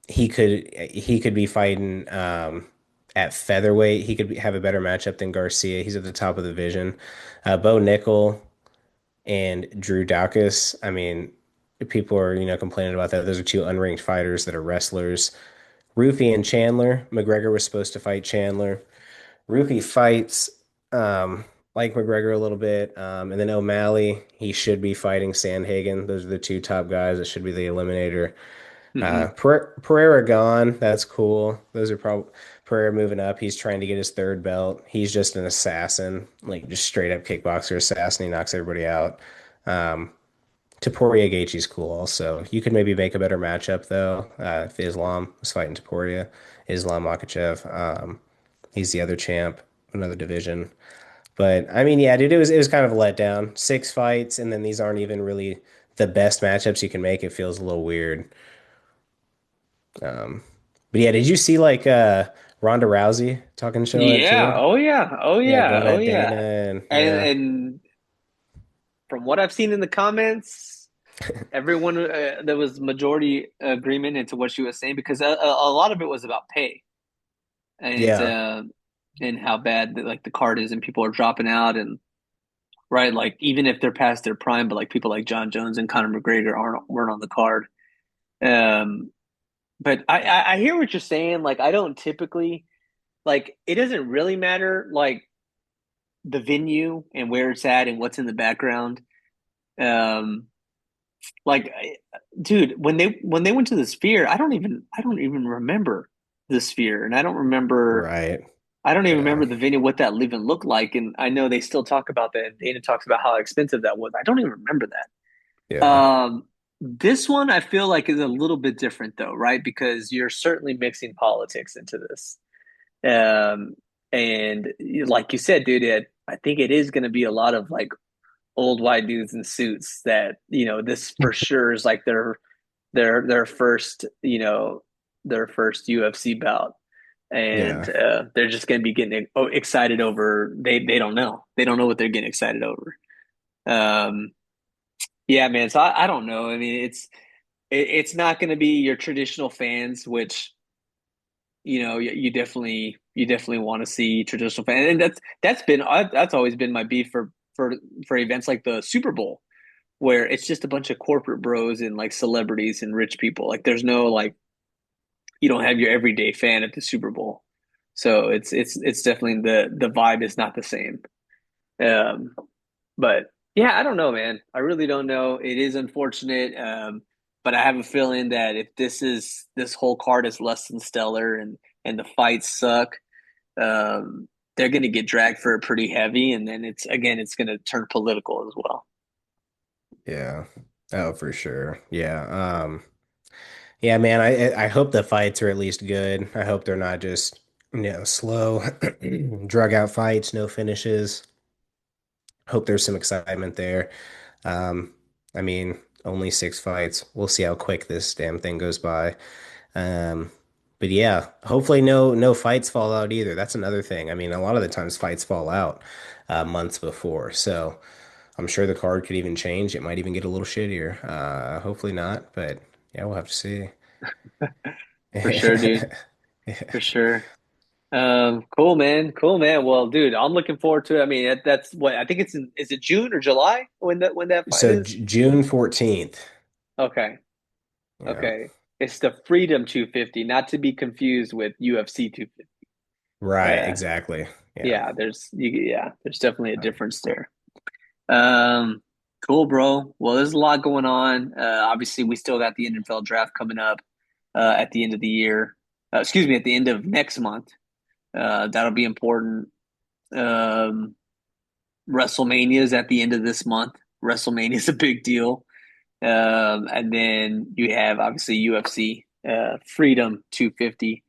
he could be fighting at featherweight. He could have a better matchup than Garcia. He's at the top of the division. Bo Nickel and Drew Dawkins. I mean, people are complaining about that. Those are two unranked fighters that are wrestlers. Rufi and Chandler. McGregor was supposed to fight Chandler. Rufi fights um, like McGregor a little bit, and then O'Malley. He should be fighting Sandhagen. Those are the two top guys that should be the eliminator. Hmm. Pereira gone. That's cool. Those are probably Pereira moving up. He's trying to get his third belt. He's just an assassin, like just straight up kickboxer assassin. He knocks everybody out. Um, Taporia Gaethje's cool also. You could maybe make a better matchup though, if Islam was fighting Taporia, Islam Makhachev. He's the other champ, another division. But I mean, yeah, dude, it was kind of a letdown. 6 fights, and then these aren't even really the best matchups you can make. It feels a little weird. Um, but yeah, did you see like Ronda Rousey talking show at Yeah. too? Oh yeah. Oh Yeah, yeah. going Oh at Dana yeah. and And yeah. and from what I've seen in the comments, everyone there was majority agreement into what she was saying because a lot of it was about pay and Yeah. uh, and how bad like the card is and people are dropping out and right like even if they're past their prime, but like people like John Jones and Conor McGregor aren't weren't on the card. Um, but I hear what you're saying. Like I don't typically like it doesn't really matter like the venue and where it's at and what's in the background. Um, like, dude, when they went to the Sphere, I don't even remember the Sphere, and Right. I don't even Yeah. remember the venue what that even looked like. And I know they still talk about that. And Dana talks about how expensive that was. I don't even remember that. Yeah. This one I feel like is a little bit different though, right? Because you're certainly mixing politics into this. Um, and like you said, dude, I think it is going to be a lot of like old white dudes in suits that this for sure is like their first their first UFC bout, and Yeah. they're just going to be getting excited over they don't know what they're getting excited over. Um, yeah, man. So I don't know. I mean, it's not going to be your traditional fans, which you definitely want to see traditional fans, and that's always been my beef for events like the Super Bowl where it's just a bunch of corporate bros and like celebrities and rich people. Like there's no like you don't have your everyday fan at the Super Bowl. So it's definitely the vibe is not the same. Um, but yeah, I don't know, man. I really don't know. It is unfortunate. But I have a feeling that if this whole card is less than stellar and the fights suck, um, they're going to get dragged for it pretty heavy, and then it's going to turn political as well. Yeah. Oh, for sure. Yeah. Yeah, man, I hope the fights are at least good. I hope they're not just, slow, drug out fights, no finishes. Hope there's some excitement there. Um, I mean, only 6 fights. We'll see how quick this damn thing goes by. Um, but yeah, hopefully no fights fall out either. That's another thing. I mean, a lot of the times fights fall out months before. So I'm sure the card could even change. It might even get a little shittier. Hopefully not, but yeah, we'll have to see. For sure, dude. For sure. Cool, man. Cool, man. Well, dude, I'm looking forward to it. I mean, that's what I think is it June or July when that fight So is? June 14th. Okay. Yeah. Okay. It's the Freedom 250, not to be confused with UFC 250. Right, Uh, exactly. Yeah. yeah, there's definitely a difference there. Um, cool, bro. Well, there's a lot going on. Obviously, we still got the NFL draft coming up at the end of the year. Excuse me, at the end of next month. That'll be important. Um, WrestleMania is at the end of this month. WrestleMania is a big deal. And then you have obviously UFC Freedom 250.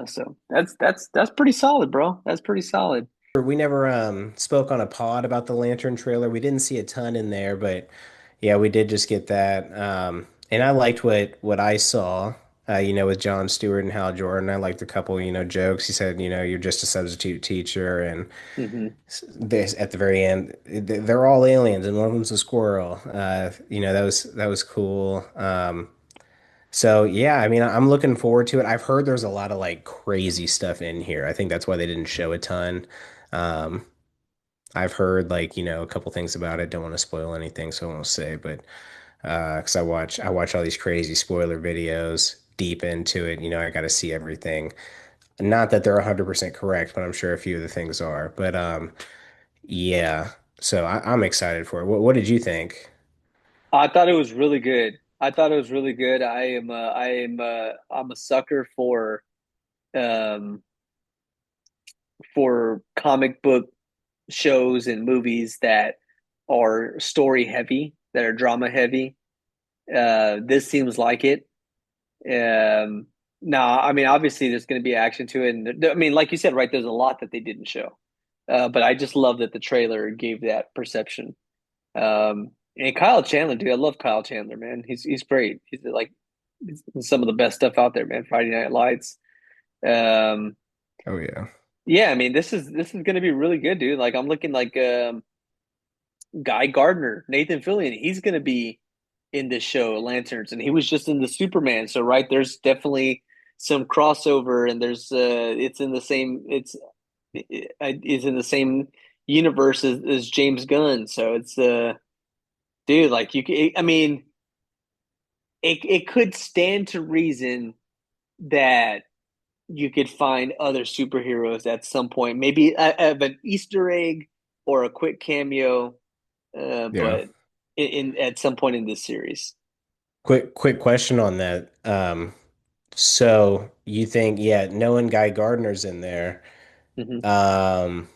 So that's pretty solid, bro. That's pretty solid. We never spoke on a pod about the Lantern trailer. We didn't see a ton in there, but yeah, we did just get that. And I liked what I saw, with Jon Stewart and Hal Jordan. I liked a couple, jokes. He said, you're just a substitute teacher, and Hmm. this at the very end, they're all aliens, and one of them's a squirrel. That was cool. So yeah, I mean, I'm looking forward to it. I've heard there's a lot of like crazy stuff in here. I think that's why they didn't show a ton. Um, I've heard like, a couple things about it. Don't want to spoil anything, so I won't say, but because I watch all these crazy spoiler videos deep into it, I got to see everything. Not that they're 100% correct, but I'm sure a few of the things are. But yeah. So I'm excited for it. What did you think? I thought it was really good. I thought it was really good. I'm a sucker um for comic book shows and movies that are story heavy. that are drama heavy. This seems like it. No, I mean, obviously there's going to be action to it, and I mean, like you said, right? There's a lot that they didn't show, but I just love that the trailer gave that perception. And Kyle Chandler, dude, I love Kyle Chandler, man. He's great. He's some of the best stuff out there, man. Friday Night Lights. Um, Oh yeah. yeah, I mean, this is going to be really good, dude. Like I'm looking like Guy Gardner, Nathan Fillion. He's going to be in this show, Lanterns, and he was just in the Superman. So right, there's definitely some crossover, and there's it's in the same universe as James Gunn. So it's dude, like I mean, it could stand to reason that you could find other superheroes at some point, maybe of an Easter egg or a quick cameo, Yeah. but in at some point in this series. Quick question on that. So you think, yeah, knowing Guy Gardner's in there, Hmm. um,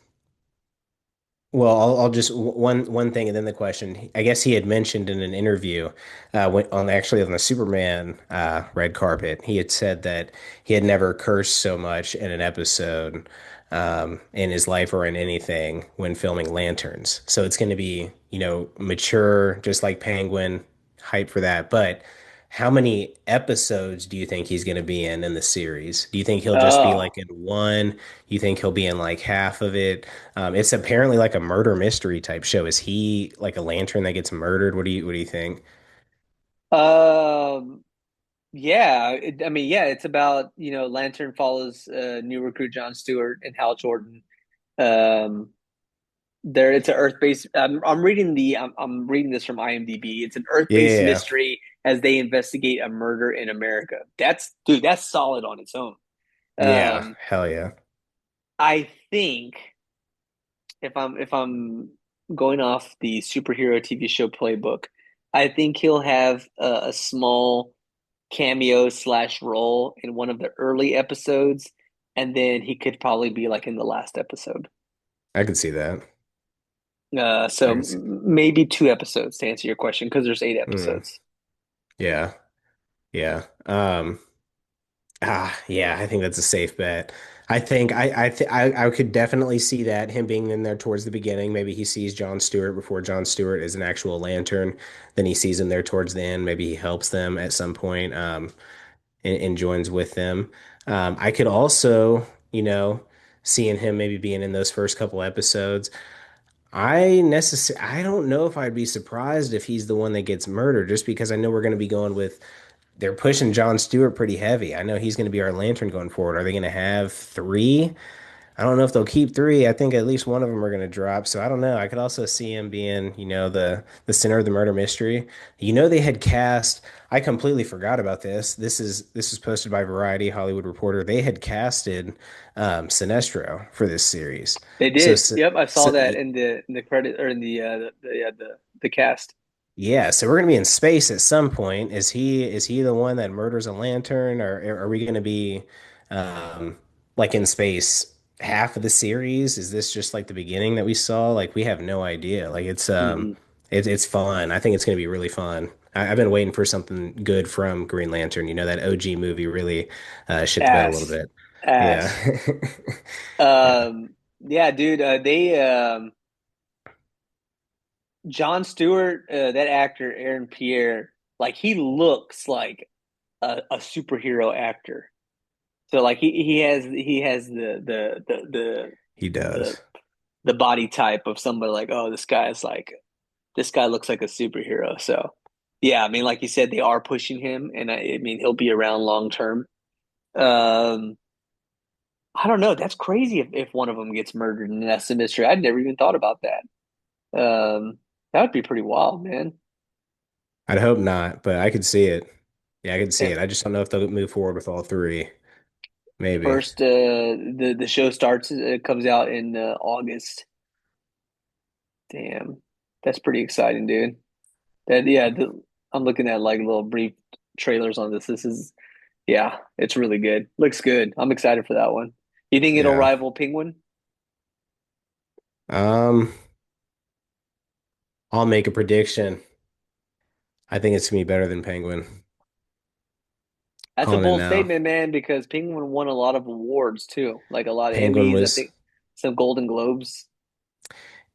well, I'll just one thing and then the question. I guess he had mentioned in an interview, on the Superman red carpet, he had said that he had never cursed so much in an episode in his life or in anything when filming Lanterns. So it's going to be, mature, just like Penguin, hype for that. But how many episodes do you think he's going to be in the series? Do you think he'll just be Oh, like in one? You think he'll be in like half of it? It's apparently like a murder mystery type show. Is he like a lantern that gets murdered? What do you think? um, yeah. I mean, yeah. It's about Lantern follows new recruit John Stewart and Hal Jordan. Um, it's an Earth-based. I'm reading this from IMDb. It's an Earth-based Yeah, mystery as they investigate a murder in America. That's solid on its own. yeah, Um, hell yeah. I think if I'm going off the superhero TV show playbook, I think he'll have a small cameo slash role in one of the early episodes, and then he could probably be like in the last episode. I could see that. So I could see. maybe 2 episodes to answer your question because there's 8 episodes. Yeah, yeah. Yeah, I think that's a safe bet. I could definitely see that him being in there towards the beginning. Maybe he sees John Stewart before John Stewart is an actual lantern. Then he sees him there towards the end. Maybe he helps them at some point, and joins with them. I could also, seeing him maybe being in those first couple episodes. I don't know if I'd be surprised if he's the one that gets murdered, just because I know we're going to be going with they're pushing John Stewart pretty heavy. I know he's going to be our lantern going forward. Are they going to have three? I don't know if they'll keep three. I think at least one of them are going to drop. So I don't know. I could also see him being, the center of the murder mystery. They had cast. I completely forgot about this. This is posted by Variety, Hollywood Reporter. They had casted Sinestro for this series. They So, did. so, Yep, I saw so that in the credit or in the cast. Yeah, so we're gonna be in space at some point. Is he the one that murders a lantern, or are we gonna be like in space half of the series? Is this just like the beginning that we saw? Like we have no idea. Like Hmm. it's fun. I think it's gonna be really fun. I've been waiting for something good from Green Lantern. That OG movie really shit the bed a little Ass, bit. Yeah. ass. Yeah. Yeah, dude. They John Stewart, that actor Aaron Pierre, like he looks like a superhero actor. So like he has He the does. the body type of somebody like, oh, this guy looks like a superhero. So yeah, I mean, like you said, they are pushing him, and I mean he'll be around long term. Um, I don't know. That's crazy if one of them gets murdered and that's the mystery. I'd never even thought about that. That would be pretty wild, man. I'd hope not, but I could see it. Yeah, I could see If it. I just don't know if they'll move forward with all three. Maybe. first the show starts, it comes out in August. Damn, that's pretty exciting, dude. I'm looking at like little brief trailers on this. This is Yeah, it's really good. Looks good. I'm excited for that one. You think it'll Yeah. rival Penguin? Um, I'll make a prediction. I think it's gonna be better than Penguin. That's a Calling it bold now. statement, man, because Penguin won a lot of awards too, like a lot of Penguin Emmys, I was think some Golden Globes.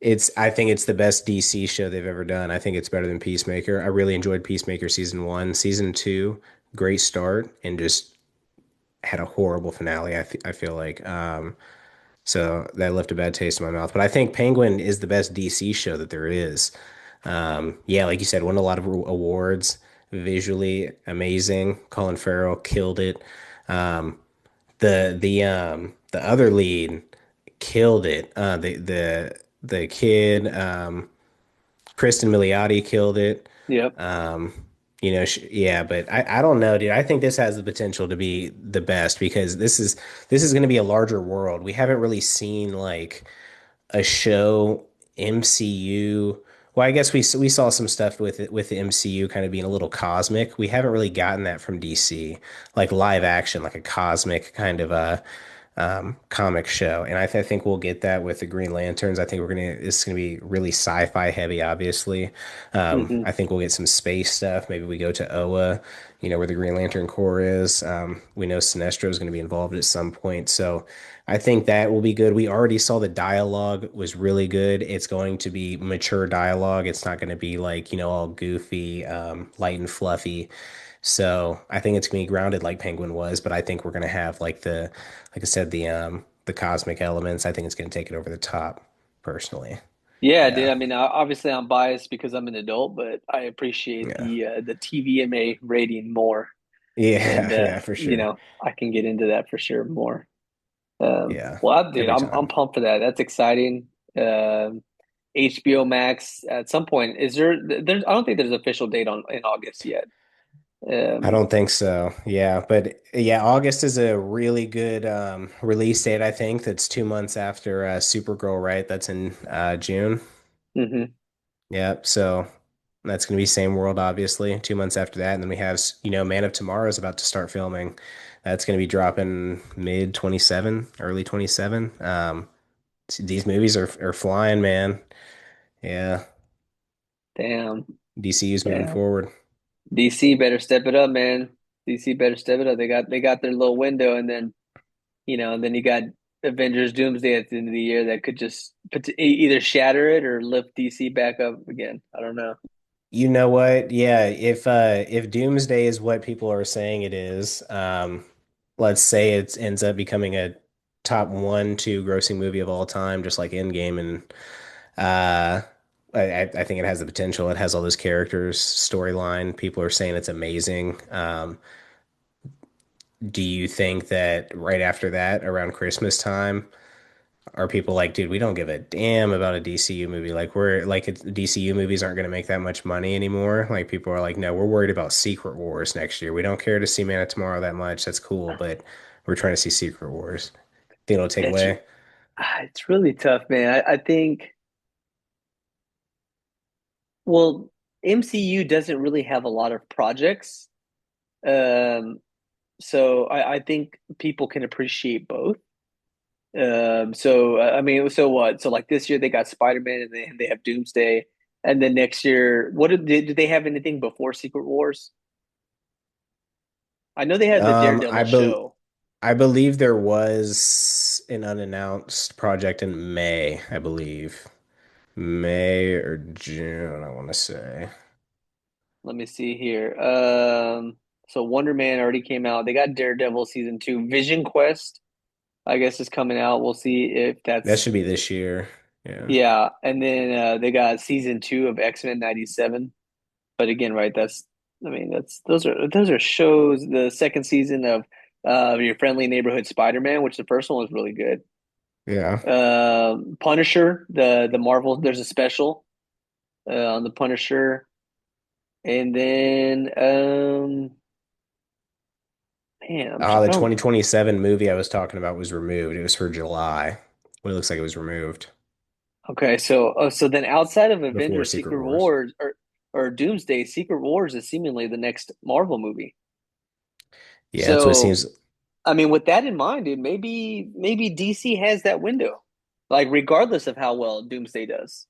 it's I think it's the best DC show they've ever done. I think it's better than Peacemaker. I really enjoyed Peacemaker season one. Season two, great start and just had a horrible finale. I feel like so that left a bad taste in my mouth. But I think Penguin is the best DC show that there is. Yeah, like you said, won a lot of awards. Visually amazing. Colin Farrell killed it. Um, the other lead killed it. The kid Kristen Milioti killed it. Yep. Um, yeah, but I don't know, dude. I think this has the potential to be the best because this is going to be a larger world. We haven't really seen like a show MCU. Well, I guess we saw some stuff with it with the MCU kind of being a little cosmic. We haven't really gotten that from DC, like live action, like a cosmic kind of a comic show. And I think we'll get that with the Green Lanterns. I think it's gonna be really sci-fi heavy, obviously. Hmm. I think we'll get some space stuff. Maybe we go to Oa, where the Green Lantern Corps is. We know Sinestro is going to be involved at some point. So I think that will be good. We already saw the dialogue was really good. It's going to be mature dialogue. It's not going to be like, all goofy, light and fluffy. So I think it's gonna be grounded like Penguin was, but I think we're gonna have like I said, the cosmic elements. I think it's gonna take it over the top, personally. Yeah, dude. Yeah. I mean, obviously I'm biased because I'm an adult, but I appreciate Yeah. the TVMA rating more, and Yeah, yeah, for sure. I can get into that for sure more. Yeah. Dude, Every I'm time. pumped for that. That's exciting. HBO Max at some point. Is there's I don't think there's an official date on in August yet. I Um, don't think so. Yeah, but yeah, August is a really good release date, I think. That's 2 months after Supergirl, right? That's in June. mhm. Yeah, so that's going to be same world, obviously. 2 months after that, and then we have, Man of Tomorrow is about to start filming. That's going to be dropping mid 27, early 27. These movies are flying, man. Yeah, Damn, DCU's moving damn. forward. DC better step it up, man. DC better step it up. They got their little window, and then and then you got Avengers Doomsday at the end of the year that could just either shatter it or lift DC back up again. I don't know. You know what? Yeah, if Doomsday is what people are saying it is, let's say it ends up becoming a top one, two grossing movie of all time, just like Endgame, and uh, I think it has the potential. It has all those characters, storyline. People are saying it's amazing. Do you think that right after that, around Christmas time, are people like, dude, we don't give a damn about a DCU movie. Like DCU movies aren't going to make that much money anymore. Like people are like, no, we're worried about Secret Wars next year. We don't care to see Man of Tomorrow that much. That's cool, but we're trying to see Secret Wars. Think it'll take It's away? it's really tough, man. I think well, MCU doesn't really have a lot of projects. Um, so I think people can appreciate both. I mean, so what? So like this year they got Spider-Man and they have Doomsday, and then next year, did they have anything before Secret Wars? I know they had the Um, I Daredevil bel show. I believe there was an unannounced project in May, I believe. May or June, I want to say. Let me see here. So Wonder Man already came out. They got Daredevil season two. Vision Quest, I guess, is coming out. We'll see if That that's should be this year. Yeah. yeah. And then they got season two of X-Men 97. But again, right, that's I mean, that's those are shows. The second season of Your Friendly Neighborhood Spider-Man, which the first one was really good. Yeah. Punisher, the Marvel, there's a special on the Punisher. And then man, The I don't 2027 movie I was talking about was removed. It was for July. Well, it looks like it was removed okay, so then outside of before Avengers Secret Secret Wars. Wars or Doomsday, Secret Wars is seemingly the next Marvel movie. Yeah, that's what it So seems. I mean, with that in mind, dude, maybe DC has that window, like regardless of how well Doomsday does.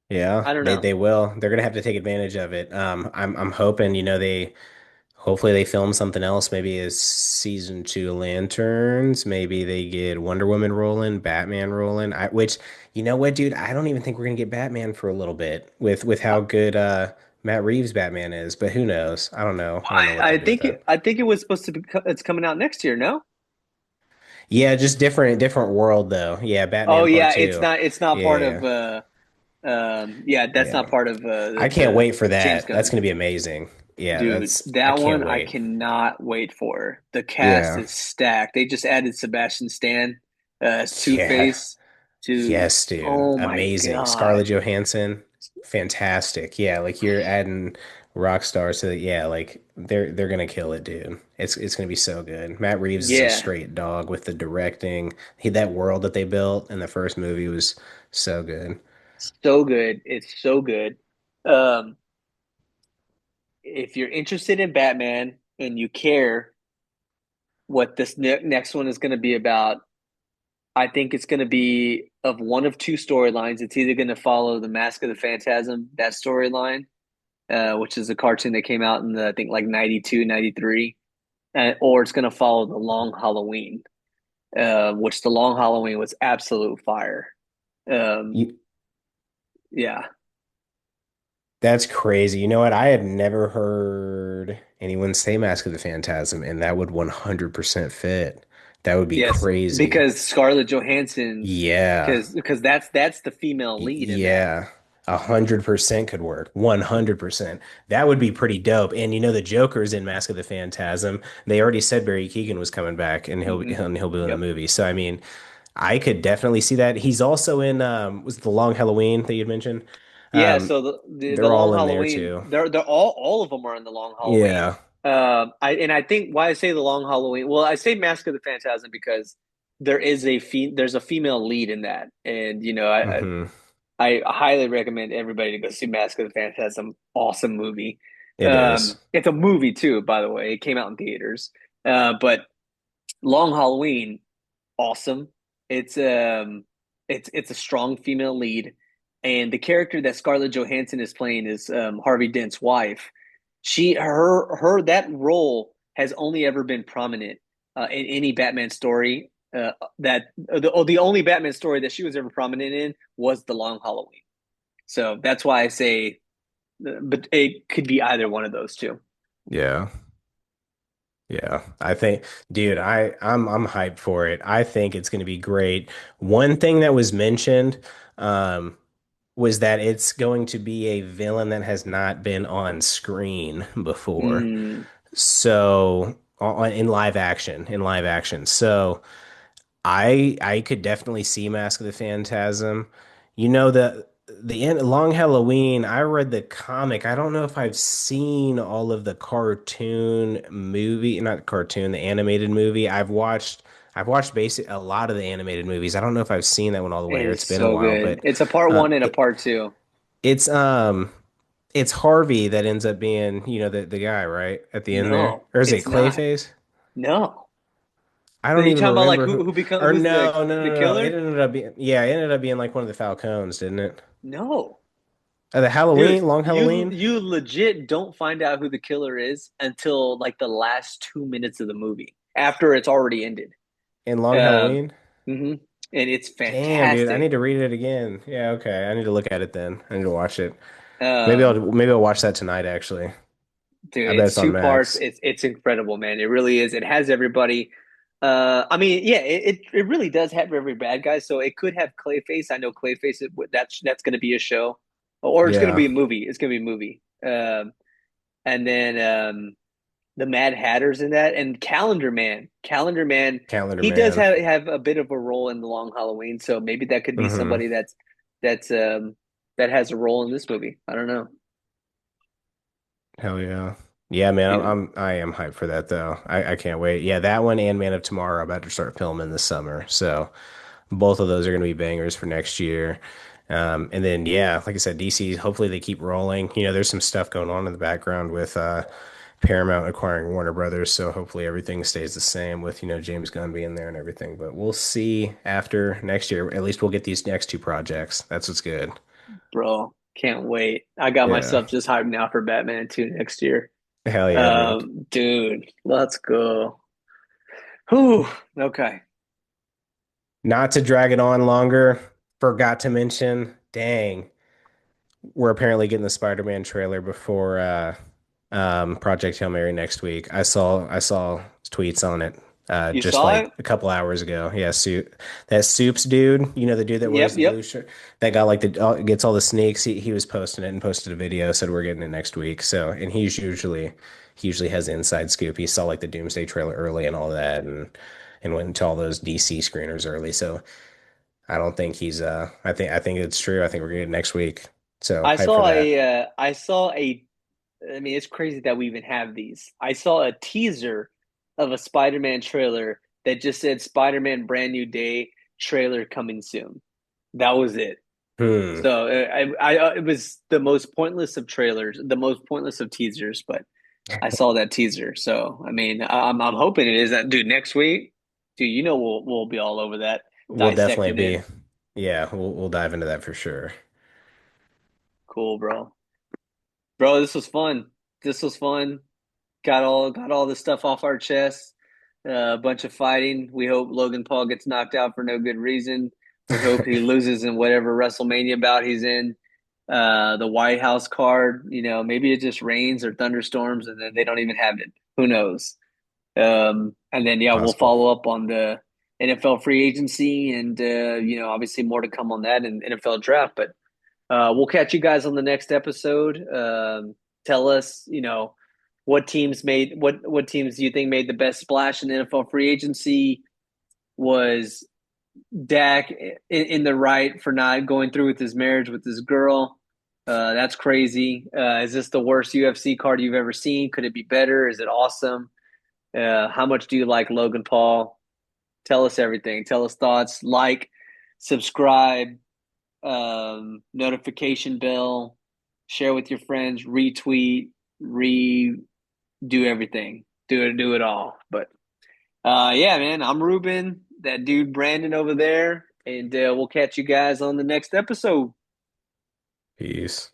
Yeah, I don't they know. they will. They're gonna have to take advantage of it. I'm hoping, they hopefully they film something else. Maybe a season two Lanterns. Maybe they get Wonder Woman rolling, Batman rolling. Which, you know what, dude? I don't even think we're gonna get Batman for a little bit with I, how good Matt Reeves Batman is. But who knows? I don't know. I don't know what they'll do with that. I think it was supposed to be. It's coming out next year. No. Yeah, just different world though. Yeah, Oh Batman Part yeah, Two. it's not part of. Yeah, Yeah, that's not yeah. part of I can't the wait for James that. That's Gunn. gonna be amazing. Yeah, Dude, I that can't one I wait. cannot wait for. The cast Yeah. is stacked. They just added Sebastian Stan as Yeah. Two-Face. Dude, Yes, dude. oh my Amazing. God. Scarlett Johansson, fantastic. Yeah, like you're adding rock stars to the, yeah, like they're gonna kill it, dude. It's gonna be so good. Matt Reeves is a Yeah, straight dog with the directing. That world that they built in the first movie was so good. so good. It's so good. Um, if you're interested in Batman and you care what this next one is going to be about, I think it's going to be of one of two storylines. It's either going to follow the Mask of the Phantasm, that storyline, which is a cartoon that came out in I think like 92, 93, or it's going to follow the Long Halloween, which the Long Halloween was absolute fire. Um, You, yeah. that's crazy. You know what? I had never heard anyone say Mask of the Phantasm, and that would 100% fit. That would be Yes, crazy. because Scarlett Johansson, Yeah. because that's the female lead in that. Yeah, 100% could work. 100%. That would be pretty dope. And the Joker's in Mask of the Phantasm. They already said Barry Keoghan was coming back and he'll Hmm. he'll, he'll be in the Yep. movie. So I mean, I could definitely see that. He's also in was it the Long Halloween that you mentioned? Yeah, Um, so the they're Long all in there Halloween, too. they're all of them are in the Long Halloween. Yeah. I think why I say the Long Halloween, well, I say Mask of the Phantasm because there's a female lead in that, and Hmm. I highly recommend everybody to go see Mask of the Phantasm. Awesome movie. It is. It's a movie too, by the way. It came out in theaters. But Long Halloween, awesome. It's um it's a strong female lead, and the character that Scarlett Johansson is playing is Harvey Dent's wife. Her that role has only ever been prominent in any Batman story. The only Batman story that she was ever prominent in was the Long Halloween. So that's why I say, but it could be either one of those two. Yeah. Yeah, I think, dude, I'm hyped for it. I think it's going to be great. One thing that was mentioned um, was that it's going to be a villain that has not been on screen before. Mm, So, in live action. So, I could definitely see Mask of the Phantasm. The end, Long Halloween, I read the comic. I don't know if I've seen all of the cartoon movie, not cartoon, the animated movie. I've watched basic a lot of the animated movies. I don't know if I've seen that one all the way it or is it's been a so while, good. but It's a part uh one and a it, part two. it's it's Harvey that ends up being, the guy, right? At the end there. No, Or is it it's not. Clayface? No. I Are don't you even talking about like remember who. Or who's no, no, the no, no. It killer? ended up being, yeah, it ended up being like one of the Falcons, didn't it? No. The Dude, Halloween, Long Halloween you legit don't find out who the killer is until like the last 2 minutes of the movie after it's already ended. and Long Um, Halloween. hmm And it's Damn, dude, I fantastic. need to read it again. Yeah, okay. I need to look at it then. I need to watch it. Um, Maybe I'll watch that tonight actually. Dude, I bet it's it's on two parts. Max. It's incredible, man. It really is. It has everybody. I mean, yeah, it really does have every bad guy. So it could have Clayface. I know Clayface. That's going to be a show, or it's going to Yeah, be a movie. It's going to be a movie. And then the Mad Hatter's in that, and Calendar Man. Calendar Man. Calendar He does Man. have a bit of a role in the Long Halloween. So maybe that could be Hmm. somebody that's that has a role in this movie. I don't know. Hell yeah. Yeah, man, Yeah, I am hyped for that though. I can't wait. Yeah, that one and Man of Tomorrow are about to start filming this summer. So both of those are going to be bangers for next year. And then, yeah, like I said, DC, hopefully they keep rolling. There's some stuff going on in the background with Paramount acquiring Warner Brothers. So hopefully everything stays the same with, James Gunn being there and everything. But we'll see after next year. At least we'll get these next two projects. That's what's good. bro. Can't wait. I got Yeah. myself just hyped now for Batman 2 next year. Hell yeah, dude. Dude, let's go. Whew. Okay. Not to drag it on longer, forgot to mention, dang, we're apparently getting the Spider-Man trailer before Project Hail Mary next week. I saw tweets on it You just saw like it? a couple hours ago. Yeah, that Soups dude, the dude that Yep, wears the blue yep. shirt, that got like gets all the sneaks. He was posting it and posted a video, said we're getting it next week. So, and he usually has the inside scoop. He saw like the Doomsday trailer early and all that, and went into all those DC screeners early. So I don't think he's I think it's true. I think we're getting it next week. So hype for that. I mean, it's crazy that we even have these. I saw a teaser of a Spider-Man trailer that just said Spider-Man Brand New Day trailer coming soon. That was it. Hmm. So it was the most pointless of trailers, the most pointless of teasers, but I saw that teaser. So I mean, I'm hoping it is that dude next week. Dude, we'll be all over that, We'll definitely dissecting be. it. Yeah, we'll dive into that for sure. Cool, bro. Bro, this was fun. This was fun. Got all the stuff off our chests. A bunch of fighting. We hope Logan Paul gets knocked out for no good reason. We hope he loses in whatever WrestleMania bout he's in. The White House card, maybe it just rains or thunderstorms and then they don't even have it. Who knows? And then yeah, we'll Possible. follow up on the NFL free agency and obviously more to come on that and NFL draft. But we'll catch you guys on the next episode. Tell us, what teams do you think made the best splash in the NFL free agency? Was Dak in the right for not going through with his marriage with his girl? That's crazy. Is this the worst UFC card you've ever seen? Could it be better? Is it awesome? How much do you like Logan Paul? Tell us everything. Tell us thoughts. Like, subscribe, notification bell, share with your friends, retweet, redo everything. Do it all. But yeah, man, I'm Ruben, that dude Brandon over there, and we'll catch you guys on the next episode. Peace.